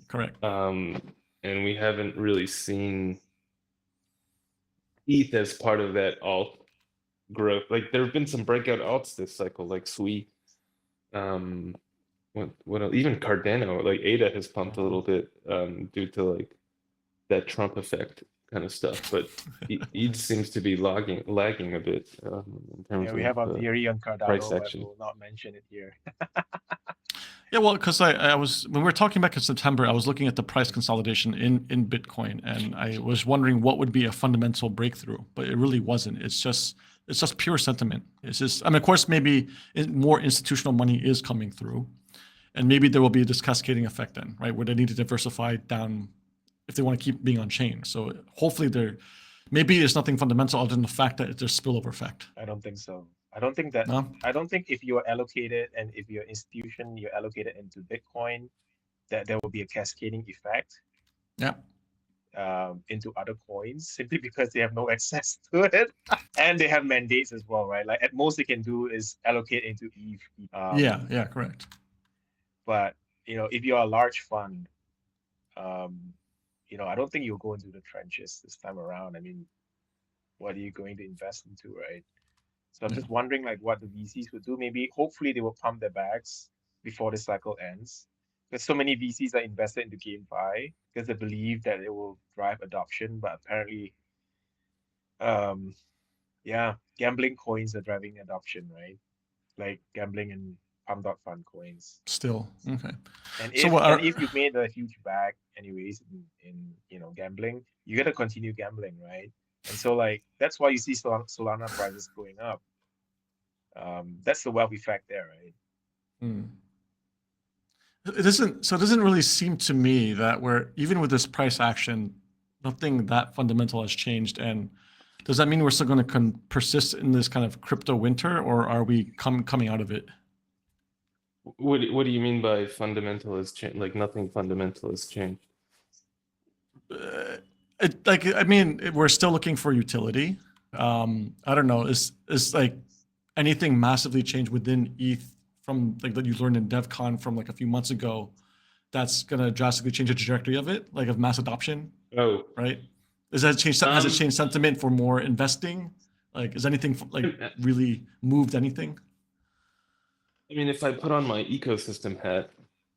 Correct. And we haven't really seen ETH as part of that alt growth. Like there have been some breakout alts this cycle, like Sui. What else? Even Cardano, like ADA has pumped a little bit due to like that Trump effect kind of stuff. But ETH seems to be lagging a bit in terms Yeah, we have our of theory on price Cardano, but action. we'll not mention it here. Yeah, well, because I was when we were talking back in September, I was looking at the price consolidation in Bitcoin, and I was wondering what would be a fundamental breakthrough, but it really wasn't. It's just pure sentiment. It's just, I mean, of course, maybe more institutional money is coming through, and maybe there will be this cascading effect then, right, where they need to diversify down if they want to keep being on chain. So hopefully maybe there's nothing fundamental other than the fact that there's spillover effect. I don't think so. I don't think that. No? I don't think if you're allocated and if your institution you're allocated into Bitcoin, that there will be a cascading effect Yeah. into other coins simply because they have no access to it and they have mandates as well, right? Like at most they can do is allocate into ETH. Yeah, correct. But if you're a large fund, I don't think you'll go into the trenches this time around. I mean, what are you going to invest into, right? So I'm just wondering like what the VCs would do. Maybe hopefully they will pump their bags before the cycle ends. Because so many VCs are invested into GameFi because they believe that it will drive adoption, but apparently gambling coins are driving adoption, right? Like gambling and Pump.Fun coins. Still. Okay. And So if you've made a huge bag anyways in gambling, you gotta continue gambling, right? And so like that's why you see Solana prices going up. That's the wealth effect there, right? It doesn't really seem to me that even with this price action, nothing that fundamental has changed. And does that mean we're still going to persist in this kind of crypto winter, or are we coming out of it? What do you mean by fundamental has changed? Like nothing fundamental has changed. We're still looking for utility. I don't know. Is like anything massively changed within ETH from like that you learned in Devcon from like a few months ago that's gonna drastically change the trajectory of it, like of mass adoption? Oh, right. Has it changed sentiment for more investing? Like, is anything like really moved anything? I mean, if I put on my ecosystem hat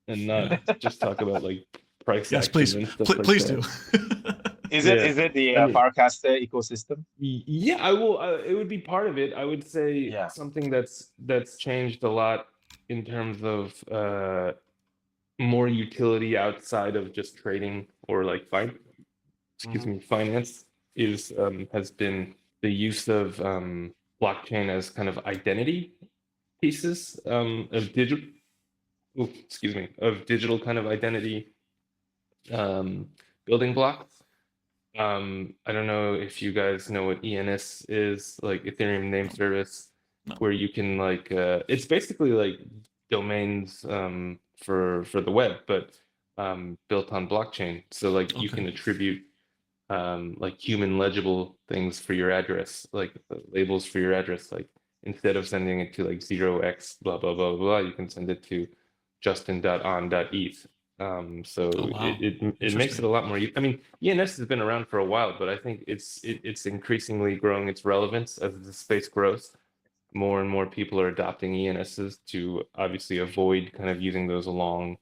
and not just talk about like price Yes, action please, and stuff like please that. do. Is it the Farcaster ecosystem? Yeah, I will. It would be part of it. I would say something that's changed a lot in terms of more utility outside of just trading or like finance has been the use of blockchain as kind of identity pieces of digital. Of digital kind of identity building blocks. I don't know if you guys know what ENS is, like Ethereum name service, where you can like it's basically like domains for the web, but built on blockchain. So like you can attribute like human legible things for your address, like labels for your address. Like instead of sending it to like 0x blah blah blah blah, you can send it to justin.on.eth. It makes it a lot more. I mean, ENS has been around for a while, but I think it's increasingly growing its relevance as the space grows. More and more people are adopting ENSs to obviously avoid kind of using those long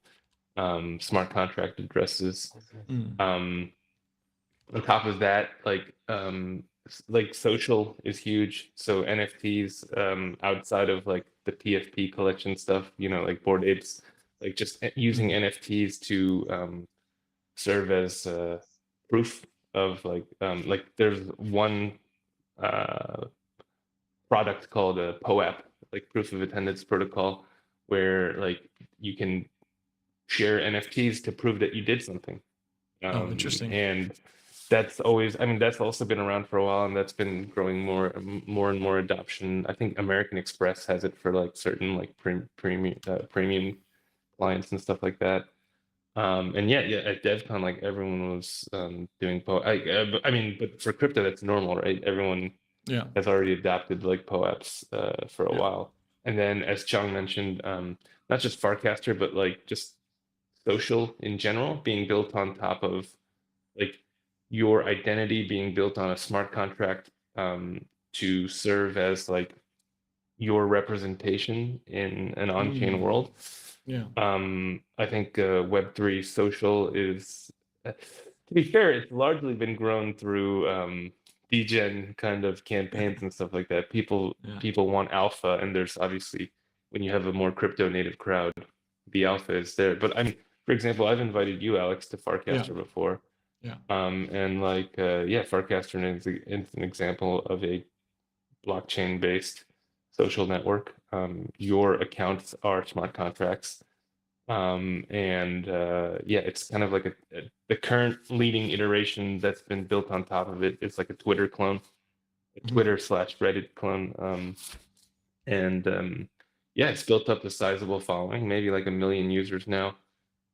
smart contract addresses. Mm. On top of that, like social is huge. So NFTs, outside of like the PFP collection stuff, like Bored Apes, like just using NFTs to serve as proof of like there's one product called a POAP, like proof of attendance protocol, where like you can share NFTs to prove that you did something. Oh, interesting. And that's always, I mean, that's also been around for a while, and that's been growing more and more adoption. I think American Express has it for like certain like premium clients and stuff like that. And yeah, at DevCon, like everyone was doing I mean, but for crypto, that's normal, right? Everyone Yeah. has already adapted like POAPs for a Yeah. while. And then, as Chang mentioned, not just Farcaster, but like just social in general being built on top of like your identity being built on a smart contract to serve as like your representation in an on-chain world. Yeah. I think Web3 social is, to be fair, it's largely been grown through Degen kind of campaigns and stuff like that. People want alpha, and there's obviously, when you have a more crypto native crowd, the alpha is there. But I mean, for example, I've invited you, Alex, to Farcaster before. Yeah. And like Farcaster is an example of a blockchain-based social network. Your accounts are smart contracts. It's kind of like the current leading iteration that's been built on top of it. It's like a Twitter clone, a Twitter/Reddit clone. It's built up a sizable following, maybe like 1 million users now.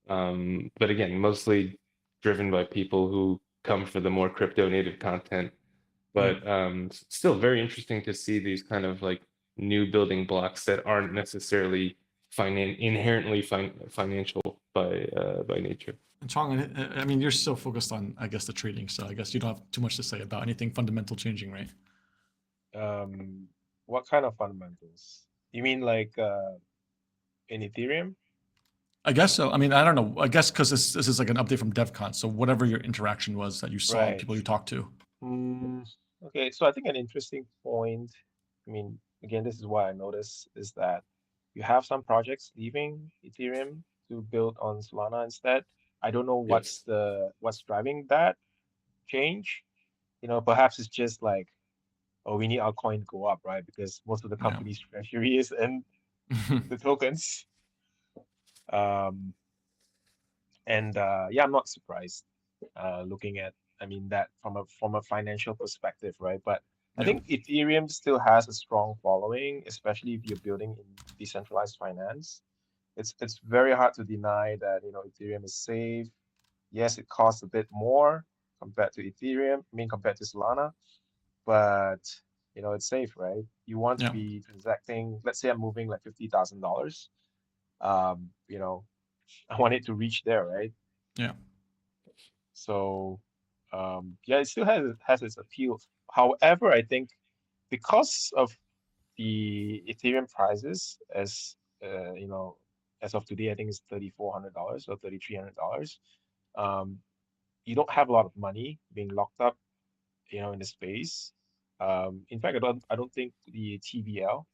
But again, mostly driven by people who come for the more crypto native content. But still very interesting to see these kind of like new building blocks that aren't necessarily inherently financial by nature. And Chong, I mean, you're so focused on, I guess, the trading, so I guess you don't have too much to say about anything fundamental changing, right? What kind of fundamentals? You mean like in Ethereum? I guess so. I mean, I don't know. I guess because this is like an update from DevCon, so whatever your interaction was that you saw, Right. people you talked to. Okay, so I think an interesting point, I mean, again, this is what I noticed, is that you have some projects leaving Ethereum to build on Solana instead. I don't know Yes. what's driving that change. Perhaps it's just like, oh, we need our coin to go up, right? Because most of the company's treasury is in the tokens. I'm not surprised looking at, I mean, that from a financial perspective, right? But I think Ethereum still has a strong following, especially if you're building in decentralized finance. It's very hard to deny that Ethereum is safe. Yes, it costs a bit more compared to Ethereum, compared to Solana, but it's safe, right? You want to be transacting, let's say I'm moving like $50,000. I want it to reach there, right? Yeah. So it still has its appeal. However, I think because of the Ethereum prices, as as of today, I think it's $3,400 or $3,300. You don't have a lot of money being locked up, in the space. In fact, I don't think the TVL,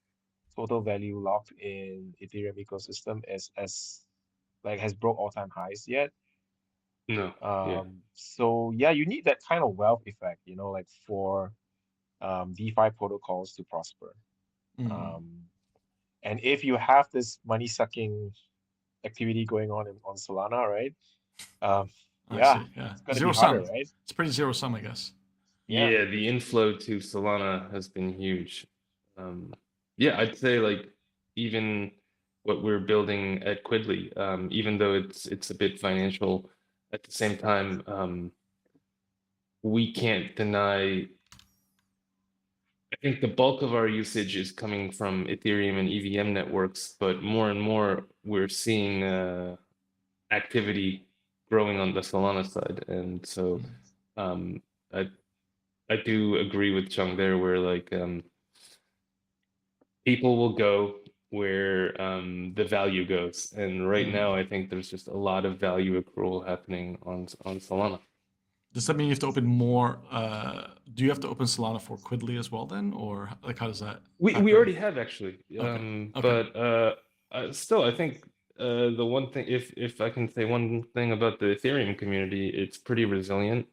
total value locked in Ethereum ecosystem, has broke all-time highs yet. No. So you need that kind of wealth effect, like for DeFi protocols to prosper. And if you have this money sucking activity going on Solana, right? It's gonna Zero be harder, sum. right? It's pretty zero sum, I guess. Yeah, the inflow to Solana has been huge. I'd say like even what we're building at Quidli, even though it's a bit financial, at the same time, we can't deny. I think the bulk of our usage is coming from Ethereum and EVM networks, but more and more we're seeing activity growing on the Solana side, and so I do agree with Chung there, where like people will go where the value goes. And right now, I think there's just a lot of value accrual happening on Solana. Does that mean you have to open more? Do you have to open Solana for Quidli as well then, or like how does that? We already have actually, Okay. but still, I think the one thing, if I can say one thing about the Ethereum community, it's pretty resilient.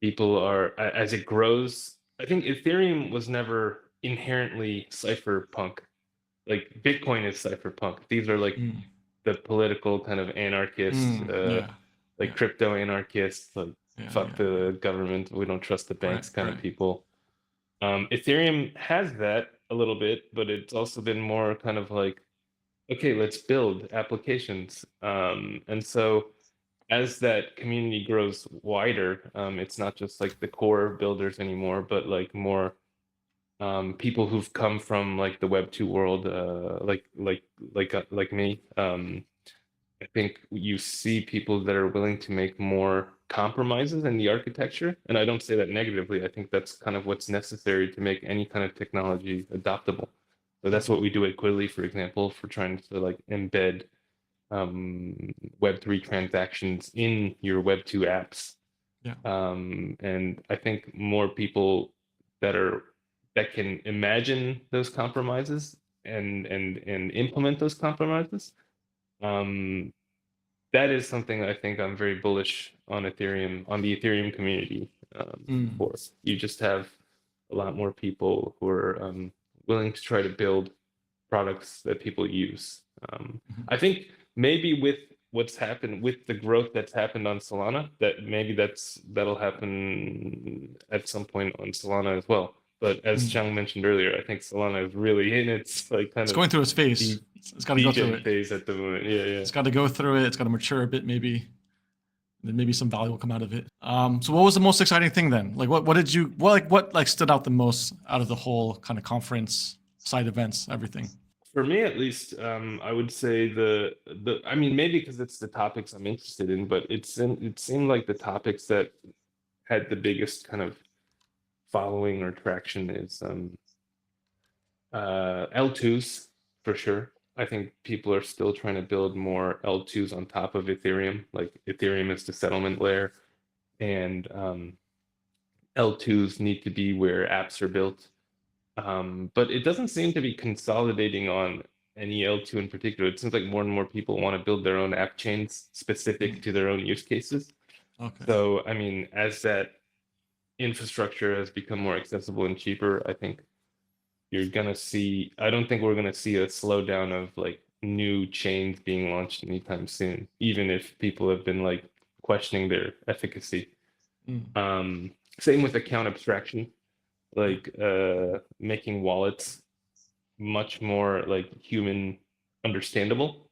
People are, as it grows, I think Ethereum was never inherently cypherpunk. Like Bitcoin is cypherpunk. These are like the political kind of anarchists, like crypto anarchists, like fuck the government, we don't trust the banks kind of people. Ethereum has that a little bit, but it's also been more kind of like, okay, let's build applications. And so as that community grows wider, it's not just like the core builders anymore, but like more people who've come from like the Web 2 world, like me. I think you see people that are willing to make more compromises in the architecture, and I don't say that negatively. I think that's kind of what's necessary to make any kind of technology adoptable. So that's what we do at Quidli, for example, for trying to like embed Web3 transactions in your Web 2 apps. And I think more people that can imagine those compromises and implement those compromises. That is something I think I'm very bullish on Ethereum, on the Ethereum community. For you just have a lot more people who are willing to try to build products that people use. I think maybe with what's happened with the growth that's happened on Solana, that maybe that'll happen at some point on Solana as well. But as Chang mentioned earlier, I think Solana is really in its like kind It's of going through its phase. It's got to go through it. phase at the moment. Yeah. It's got to go through it. It's got to mature a bit, maybe. Then maybe some value will come out of it. So what was the most exciting thing then? Like what stood out the most out of the whole kind of conference, side events, everything? For me, at least, I would say I mean, maybe because it's the topics I'm interested in, but it seemed like the topics that had the biggest kind of following or traction is L2s for sure. I think people are still trying to build more L2s on top of Ethereum. Like Ethereum is the settlement layer, and L2s need to be where apps are built. But it doesn't seem to be consolidating on any L2 in particular. It seems like more and more people want to build their own app chains specific to their own use cases. So, I mean, as that infrastructure has become more accessible and cheaper, I think you're gonna see, I don't think we're gonna see a slowdown of like new chains being launched anytime soon, even if people have been like questioning their efficacy. Same with account abstraction, like making wallets much more like human understandable.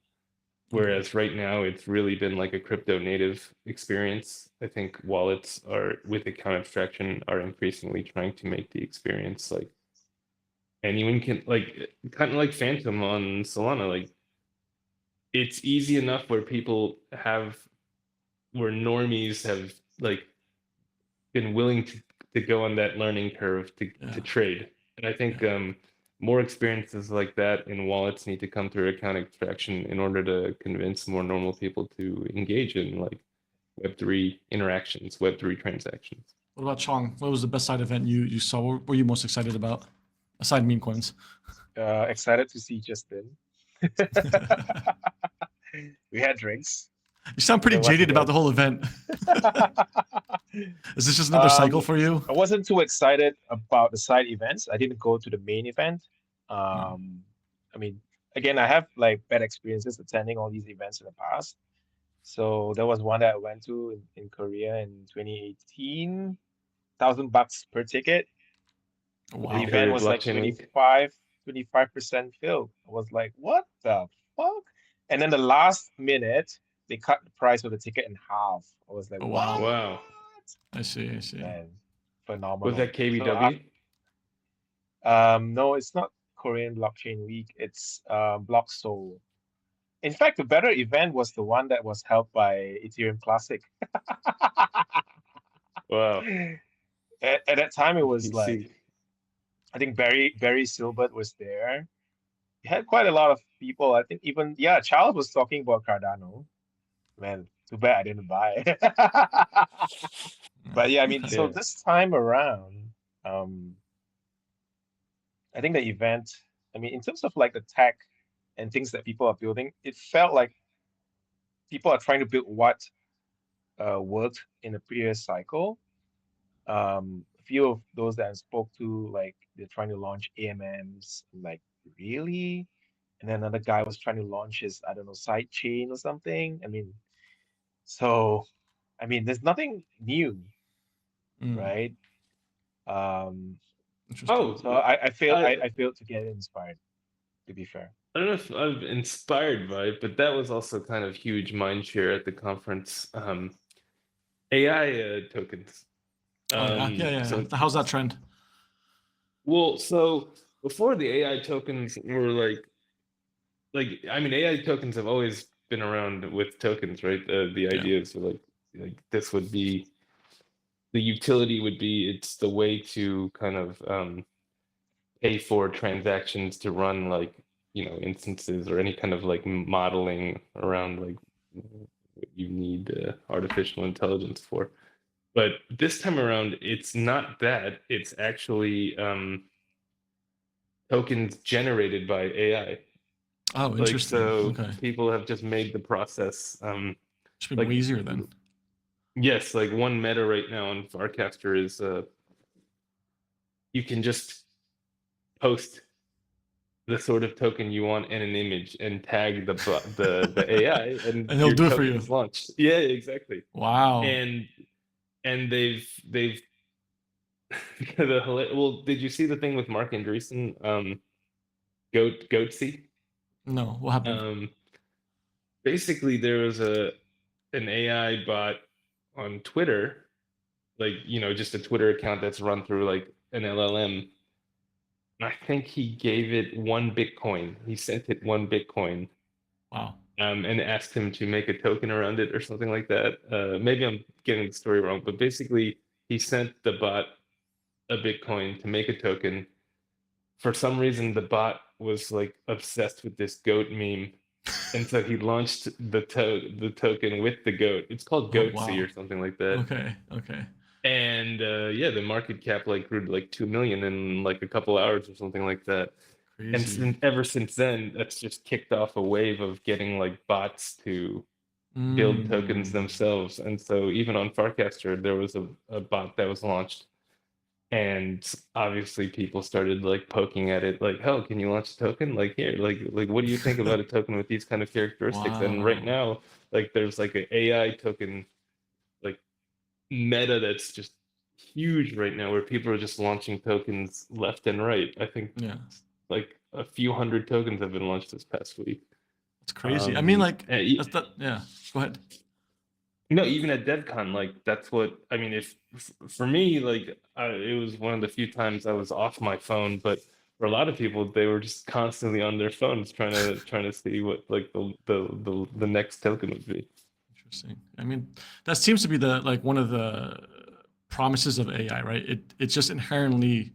Whereas right now it's really been like a crypto native experience. I think wallets are with account abstraction are increasingly trying to make the experience like anyone can, like kind of like Phantom on Solana. Like it's easy enough where normies have like been willing to go on that learning curve to trade. And I think more experiences like that in wallets need to come through account abstraction in order to convince more normal people to engage in like Web3 interactions, Web3 transactions. What about Chong? What was the best side event you saw? What were you most excited about, aside meme coins? Excited to see Justin. We had drinks. You sound pretty jaded about the whole event. Is this just another cycle for you? I wasn't too excited about the side events. I didn't go to the main event. I mean, again, I have like bad experiences attending all these events in the past. So there was one that I went to in Korea in 2018, $1,000 per ticket. Wow. The event was like 25% filled. I was like, what the fuck? And then the last minute, they cut the price of the ticket in half. I was like, wow. Wow. I see. Man, phenomenal. Was that KBW? No, it's not Korean Blockchain Week. It's Block Seoul. In fact, the better event was the one that was held by Ethereum Classic. Wow. At that time, it was like, I think Barry Silbert was there. you had quite a lot of people. I think even Charles was talking about Cardano. Man, too bad I didn't buy. But yeah, I mean, so Yeah. this time around, um, I think the event, I mean, in terms of like the tech and things that people are building, it felt like people are trying to build what worked in the previous cycle. A few of those that I spoke to, like they're trying to launch AMMs, like really? And then another guy was trying to launch his, I don't know, side chain or something. I mean, so, I mean, there's nothing new, right? Um, Interesting. Oh, so I failed, I I failed to get inspired, to be fair. I don't know if I'm inspired by it, but that was also kind of huge mind share at the conference. AI tokens. Oh yeah. So How's that trend? well, so before the AI tokens were like I mean AI tokens have always been around with tokens, right? The Yeah. idea is like this would be the utility would be it's the way to kind of pay for transactions to run like instances or any kind of like modeling around like what you need artificial intelligence for. But this time around, it's not that. It's actually tokens generated by AI. Oh, Like interesting. so, Okay. people have just made the process It's been way like easier then. yes, like one meta right now on Farcaster is you can just post the sort of token you want in an image and tag the AI and And he'll your do it for token you. is launched. Yeah, exactly. Wow. And they've well, did you see the thing with Mark Andreessen, Goatsy? No, what happened? Basically there was an AI bot on Twitter, like just a Twitter account that's run through like an LLM. I think he gave it 1 Bitcoin. He sent it 1 Bitcoin, Wow. and asked him to make a token around it or something like that. Maybe I'm getting the story wrong, but basically he sent the bot a Bitcoin to make a token. For some reason, the bot was like obsessed with this goat meme, and so he launched the token with the goat. It's called Oh Goatsy wow. or something like that. Okay. And yeah, the market cap like grew to like 2 million in like a couple hours or something like that. And Crazy. ever since then, that's just kicked off a wave of getting like bots to build tokens Mm. themselves. And so even on Farcaster, there was a bot that was launched. And obviously people started like poking at it, like, oh, can you launch a token? Like here, like what do you think about a token with these kind of characteristics? And right Wow. now, like there's like an AI token like meta that's just huge right now where people are just launching tokens left and right. I think Yeah. like a few hundred tokens have been launched this past week. It's crazy. I mean, like And that's that. Yeah. Go ahead. even at DevCon, like that's what I mean. If for me, like it was one of the few times I was off my phone, but for a lot of people, they were just constantly on their phones trying to see what like the next token would be. Interesting. I mean, that seems to be the like one of the promises of AI, right? It just inherently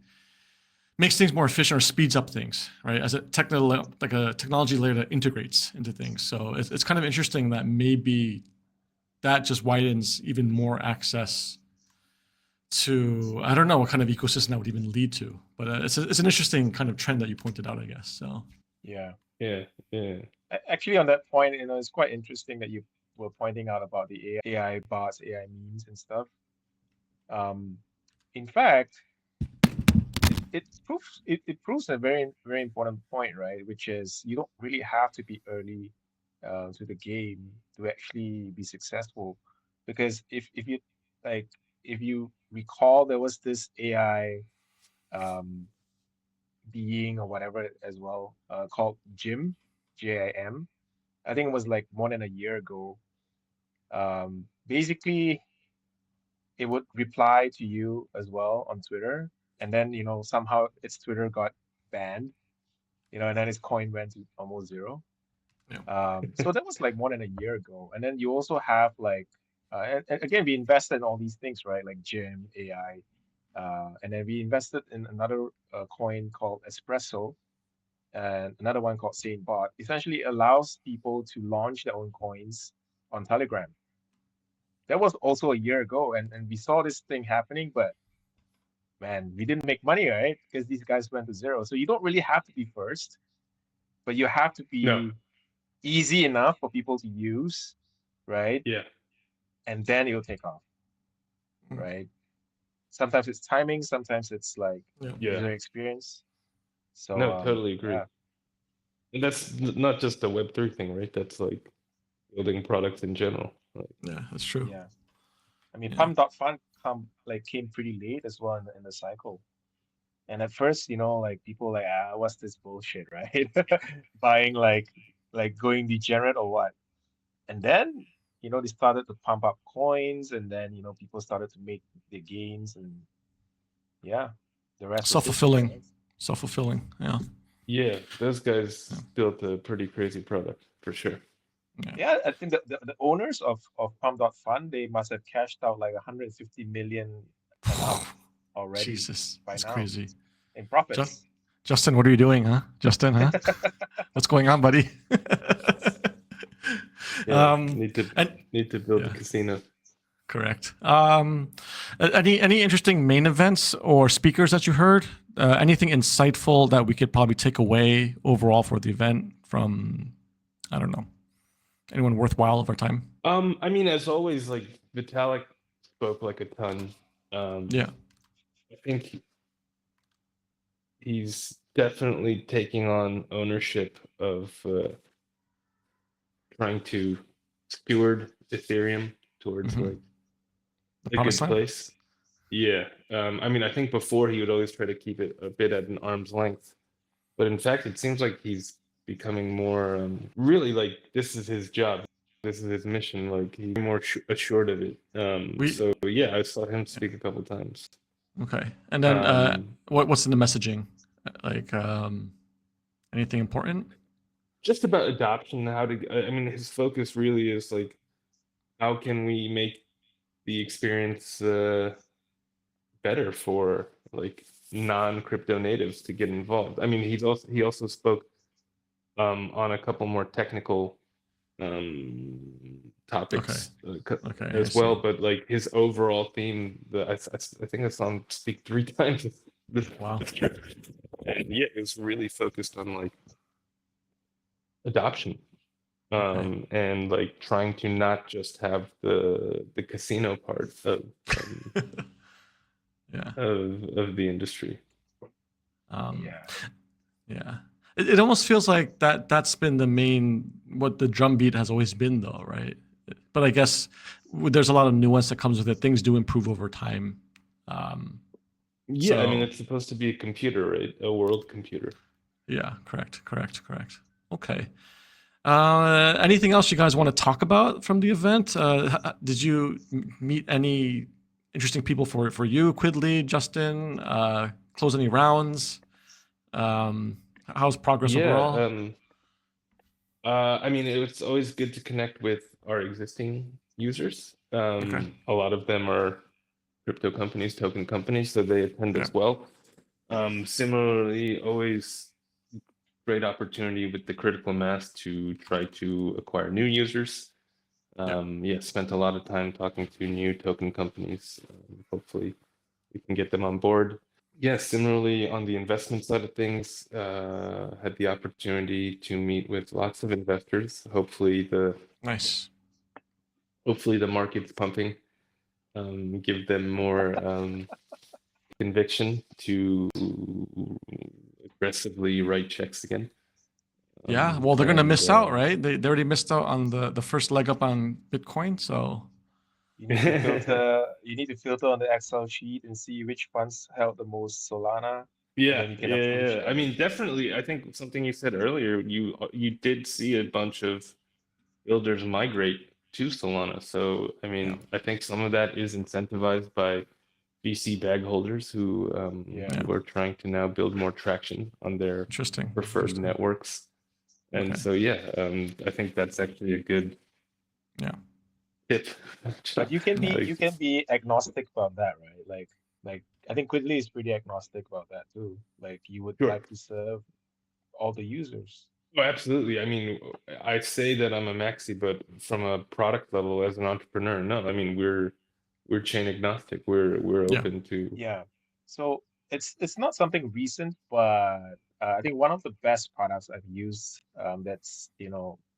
makes things more efficient or speeds up things, right? As a technical like a technology layer that integrates into things. So it's kind of interesting that maybe that just widens even more access to I don't know what kind of ecosystem that would even lead to, but it's an interesting kind of trend that you pointed out, I guess. So Yeah. Yeah, yeah. Actually, on that point, it's quite interesting that you were pointing out about the AI bots, AI memes and stuff. In fact, it proves a very important point, right? Which is you don't really have to be early to the game to actually be successful, because like if you recall, there was this AI um, being or whatever as well called Jim, Jim. I think it was like more than a year ago. Basically, it would reply to you as well on Twitter, and then somehow its Twitter got banned, and then its coin went to almost zero. yeah. So that was like more than a year ago. And then you also have like, and again, we invested in all these things, right? Like Gym, AI, and then we invested in another coin called Espresso. and another one called SaintBot, essentially allows people to launch their own coins on Telegram. That was also a year ago, and we saw this thing happening, but man, we didn't make money, right? Because these guys went to zero. So you don't really have to be first, but you have to No. be easy enough for people to use, right? Yeah. And then it'll take off, right? Sometimes it's timing, sometimes it's like Yeah. user experience. So No, totally agree. yeah. And that's not just a Web3 thing, right? That's like building products in general. Like, Yeah, that's true. Yeah. I mean, Yeah. Pump.Fun came pretty late as well in the cycle. And at first, like people like, what's this bullshit, right? Buying like going degenerate or what? And then, they started to pump up coins, and then, people started to make their gains, and yeah, the rest was history, right? Self-fulfilling. Yeah. yeah, those guys built a pretty crazy product for sure. Yeah, I think the owners of Pump.Fun, they must have cashed out like 150 million and up already. Jesus, by that's now crazy. in profits. Justin, what are you doing, huh? Justin, huh? What's going on, buddy? Yeah, need to build a casino. Correct. Any interesting main events or speakers that you heard? Anything insightful that we could probably take away overall for the event from, I don't know, anyone worthwhile of our time? I mean, as always, like Vitalik spoke like a ton. Yeah. I think he's definitely taking on ownership of trying to steward Ethereum towards like a good place. Yeah. I mean, I think before he would always try to keep it a bit at an arm's length, but in fact, it seems like he's becoming more really like this is his job. This is his mission. Like he's more assured of it. So yeah, I saw him speak a couple times. Okay. And then what's in the messaging? Like anything important? Just about adoption, how to, I mean, his focus really is like, how can we make the experience better for like non-crypto natives to get involved? I mean, he also spoke on a couple more technical topics as well, but like his overall theme, I think I saw him speak 3 times. Wow. And yeah, it was really focused on like adoption and like trying to not just have the casino part of of the industry. Yeah. It almost feels like that's been the main, what the drumbeat has always been though, right? But I guess there's a lot of nuance that comes with it. Things do improve over time. Yeah, I mean, it's supposed to be a computer, right? A world computer. Yeah, correct. Okay. Anything else you guys want to talk about from the event? Did you meet any interesting people for you, Quidli, Justin? Close any rounds? How's progress overall? I mean, it's always good to connect with our existing users. A lot of them are crypto companies, token companies, so they attend as well. Similarly, always great opportunity with the critical mass to try to acquire new users. Spent a lot of time talking to new token companies. Hopefully we can get them on board. Similarly on the investment side of things, had the opportunity to meet with lots of investors. Hopefully the market's pumping, give them more conviction to aggressively write checks again. Well, they're gonna miss out, right? They already missed out on the first leg up on Bitcoin, so you need to filter on the Excel sheet and see which funds held the most Solana. Yeah. I mean, definitely. I think something you said earlier, you did see a bunch of builders migrate to Solana. So I mean, I think some of that is incentivized by VC bag holders who are trying to now build more traction on their preferred networks. And so I think that's actually a good tip. But you can be agnostic about that, right? Like I think Quidli is pretty agnostic about that too. Like you would like to serve all the users. Oh, absolutely. I mean, I say that I'm a maxi, but from a product level as an entrepreneur, no. I mean, we're chain agnostic. We're Yeah. open to. Yeah. So it's not something recent, but I think one of the best products I've used that's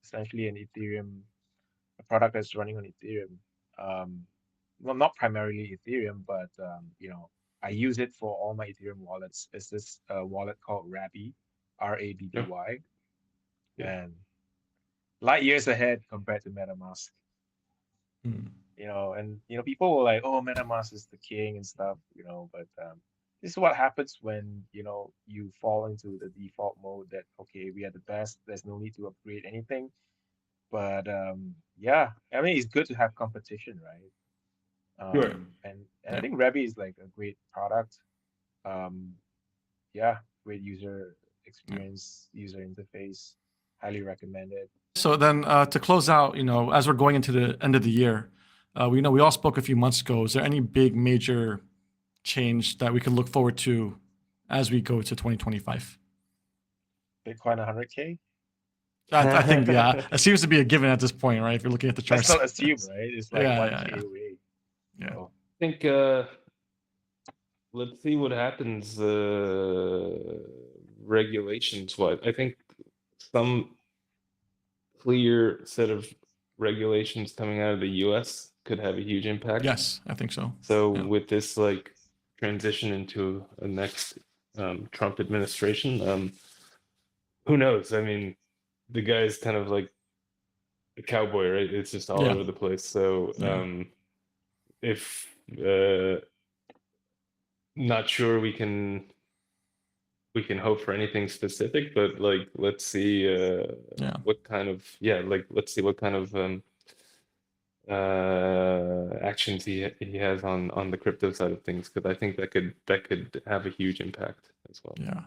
essentially an Ethereum a product that's running on Ethereum. Well, not primarily Ethereum, but I use it for all my Ethereum wallets. It's this wallet called Rabby, Yeah. RABBY, Yeah. and light years ahead compared to MetaMask. Mm. And people were like, "Oh, MetaMask is the king and stuff," but this is what happens when you fall into the default mode that okay, we are the best. There's no need to upgrade anything. But yeah, I mean, it's good to have competition, right? Sure. And I Yeah. think Rabby is like a great product. Um, yeah, great user experience, user interface, highly recommended. So then to close out, as we're going into the end of the year, we know we all spoke a few months ago. Is there any big major change that we can look forward to as we go to 2025? Bitcoin 100K. I think, yeah, it seems to be a given at this point, right? If you're looking at the Let's charts. not assume, right? It's like Yeah, 1K yeah, away. yeah. So, I think let's see what happens regulations wise. I think some clear set of regulations coming out of the US could have a huge impact. Yes, I think so. So Yeah. with this like transition into a next Trump administration, who knows? I mean, the guy's kind of like a cowboy, right? It's just all Yeah. over the place. So Yeah. if not sure we can hope for anything specific, but like let's see Yeah. what kind of let's see what kind of actions he has on the crypto side of things, because I think that could have a huge impact as well. Yeah.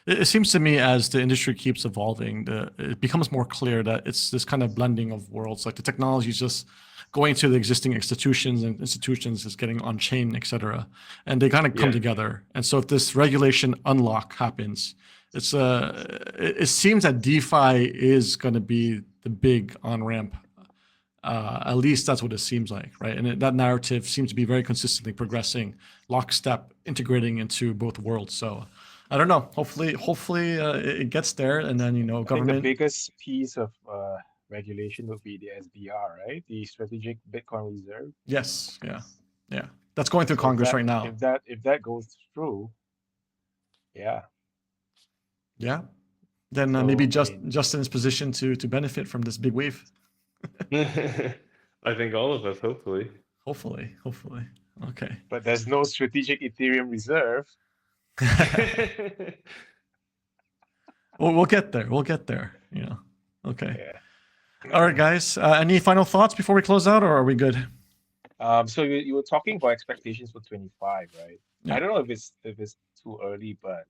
It seems to me as the industry keeps evolving, it becomes more clear that it's this kind of blending of worlds. Like the technology is just going to the existing institutions, and institutions is getting on chain, et cetera, and they kind of come Yeah. together. And so if this regulation unlock happens, it seems that DeFi is going to be the big on ramp. At least that's what it seems like, right? And that narrative seems to be very consistently progressing, lockstep, integrating into both worlds. So I don't know. Hopefully, it gets there, and then I think the government. biggest piece of regulation would be the SDR, right? The Strategic Bitcoin Reserve. Yes, yeah. That's going through So Congress right now. If that goes through, yeah. Yeah. Then So, maybe I mean, Justin's position to benefit from this big wave. I think all of us, hopefully. Hopefully. Okay. but there's no strategic Ethereum reserve. We'll get there. Okay. Yeah. All right, guys. Any final thoughts before we close out, or are we good? So you were talking about expectations for 25, right? Yeah. I don't know if it's too early, but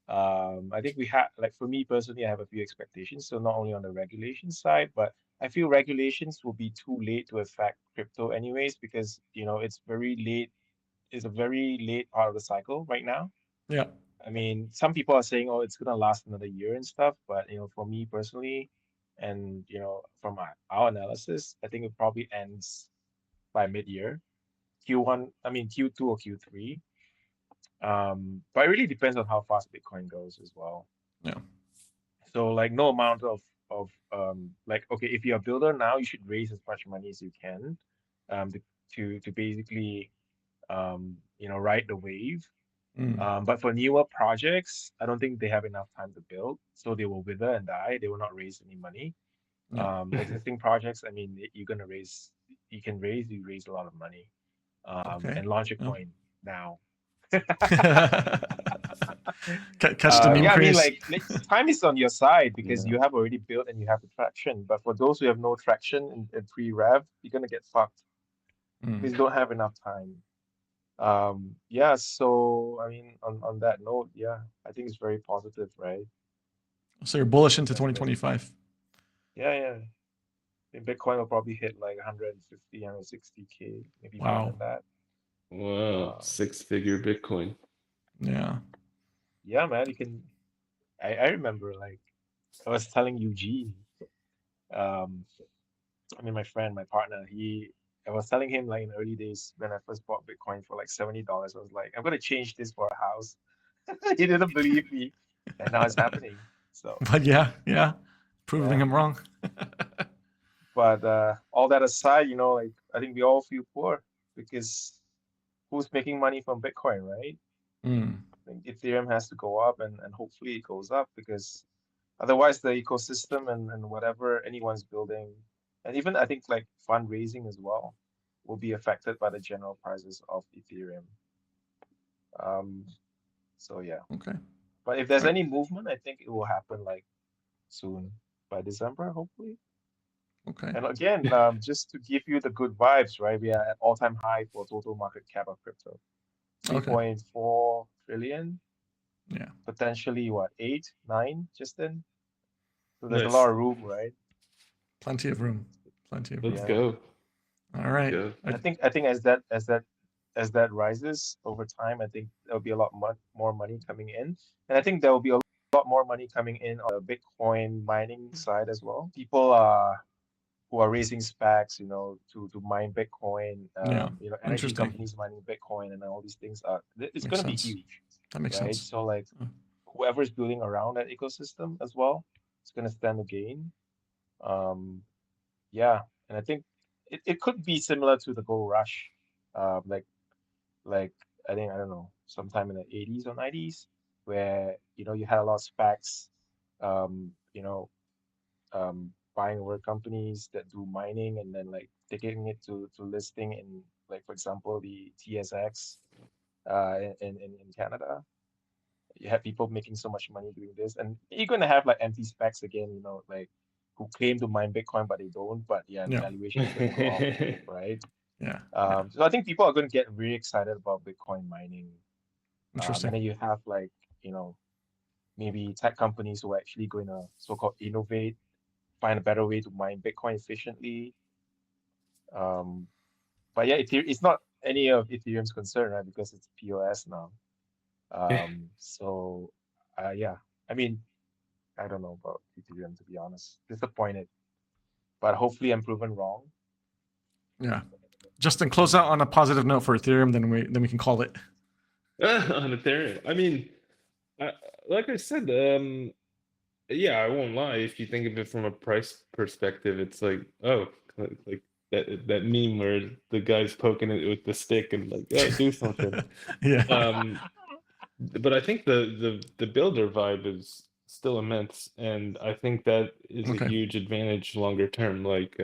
I think we have, like, for me personally, I have a few expectations. So not only on the regulation side, but I feel regulations will be too late to affect crypto anyways, because it's very late. It's a very late part of the cycle right now. Yeah. I mean, some people are saying, oh, it's gonna last another year and stuff, but for me personally, and from our analysis, I think it probably ends by mid-year, Q1, I mean Q2 or Q3. But it really depends on how fast Bitcoin goes as well. Yeah. So like no amount of like, okay, if you're a builder now, you should raise as much money as you can, to basically ride the wave. But for newer projects, I don't think they have enough time to build, so they will wither and die. They will not raise any money. Yeah. Existing projects, I mean, you raise a lot of money, Okay. and launch a Yeah. coin now. Catch the meme Yeah, I mean, craze. like time is on your side because Yeah. you have already built and you have the traction. But for those who have no traction in pre-rev, you're gonna get fucked because you don't have enough time. Yeah, so I mean, on that note, yeah, I think it's very positive, right? So you're bullish into 2025. Yeah. I think Bitcoin will probably hit like 150, 160K, maybe more Wow. than that. Wow, 6-figure Bitcoin. Yeah. Yeah, man, you can. I remember like I was telling Eugene, my friend, my partner, I was telling him like in the early days when I first bought Bitcoin for like $70. I was like, I'm gonna change this for a house. He didn't believe me, and now it's happening. So But yeah, proving yeah. him wrong. But all that aside, like I think we all feel poor because who's making money from Bitcoin, right? Mm, I think Ethereum has to go up and hopefully it goes up because otherwise the ecosystem and whatever anyone's building, and even I think like fundraising as well, will be affected by the general prices of Ethereum. Um, so yeah. okay. But if there's Right. any movement, I think it will happen like soon by December, hopefully. Okay. And again, just to give you the good vibes, right? We are at all-time high for total market cap of crypto. Okay. 3.4 trillion, Yeah. potentially what, 8, 9, Justin? So there's a Nice. lot of room, right? Plenty of room. Plenty of room. Let's Yeah. go. All right. Go. I think as that rises over time, I think there'll be a lot more money coming in, and I think there will be a lot more money coming in on the Bitcoin mining side as well. People who are raising SPACs, to mine Bitcoin, Yeah. energy Interesting. companies mining Bitcoin, and all these things it's Makes going to be sense. huge, That makes right? sense. So like whoever's building around that ecosystem as well, it's going to stand to gain. Um, yeah, and I think it could be similar to the gold rush, like I think I don't know, sometime in the 80s or 90s, where you had a lot of SPACs, um, you know, buying over companies that do mining and then like taking it to listing in like for example the TSX in Canada. You have people making so much money doing this, and you're gonna have like empty specs again, like who claim to mine Bitcoin but they don't. But yeah, the Yeah. valuation is gonna go up, right? Yeah. So I think people are gonna get really excited about Bitcoin mining. And Interesting. then you have like, maybe tech companies who are actually going to so-called innovate, find a better way to mine Bitcoin efficiently. Um, but yeah, it's not any of Ethereum's concern, right? Because it's POS now. So yeah, I mean, I don't know about Ethereum to be honest. Disappointed, but hopefully I'm proven wrong. Yeah. Justin, close out on a positive note for Ethereum, then we can call it. On Ethereum. I mean, like I said, yeah, I won't lie. If you think of it from a price perspective, it's like, oh, like that meme where the guy's poking it with the stick and like, oh, do something. Yeah. But I think the builder vibe is still immense, and I think that is a Okay. huge advantage longer term. Like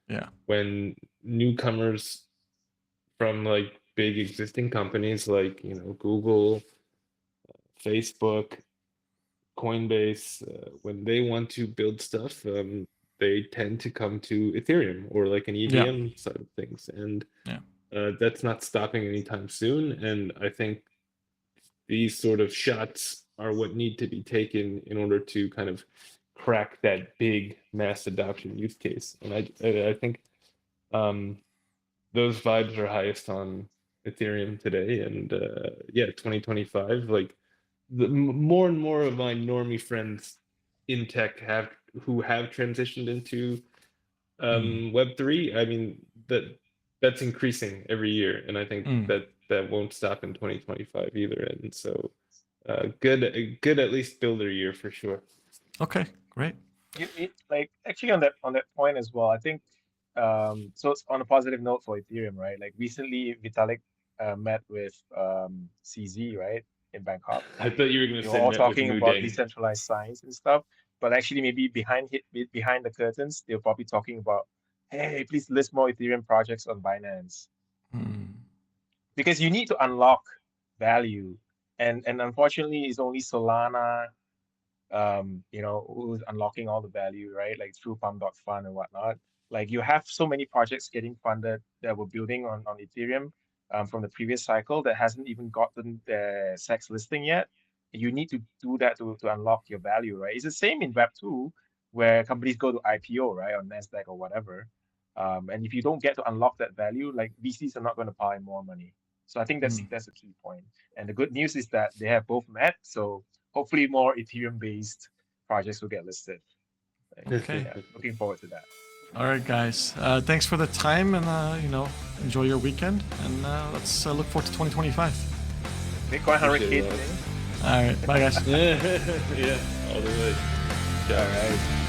Yeah. when newcomers from like big existing companies like Google, Facebook, Coinbase, when they want to build stuff, they tend to come to Ethereum or like an Yeah. EVM side of things, and Yeah. that's not stopping anytime soon. And I think these sort of shots are what need to be taken in order to kind of crack that big mass adoption use case. And I think those vibes are highest on Ethereum today. And yeah, 2025, like more and more of my normie friends in tech who have transitioned into Web3. I mean that's increasing every year, and I think that won't stop in 2025 either. And so good at least builder year for sure. Okay. Great. Like actually on that point as well, I think so it's on a positive note for Ethereum, right? Like recently Vitalik met with CZ, right, in Bangkok. I thought you were going They to were say all met with talking about Mudeng. decentralized science and stuff, but actually maybe behind the curtains, they're probably talking about, hey, please list more Ethereum projects on Binance. Because you need to unlock value. And unfortunately it's only Solana who's unlocking all the value, right? Like through Pump.Fun and whatnot. Like you have so many projects getting funded that were building on Ethereum from the previous cycle that hasn't even gotten the SEX listing yet. You need to do that to unlock your value, right? It's the same in Web2 where companies go to IPO, right, on NASDAQ or whatever. And if you don't get to unlock that value, like VCs are not going to pile more money. So I think that's a key point. And the good news is that they have both met. So hopefully more Ethereum-based projects will get listed. Okay. Yeah, looking forward to that. All right, guys. Thanks for the time, and enjoy your weekend. And let's look forward to 2025. Bitcoin 100K Appreciate that. today. All right, bye, guys. Yeah, all the way. All right.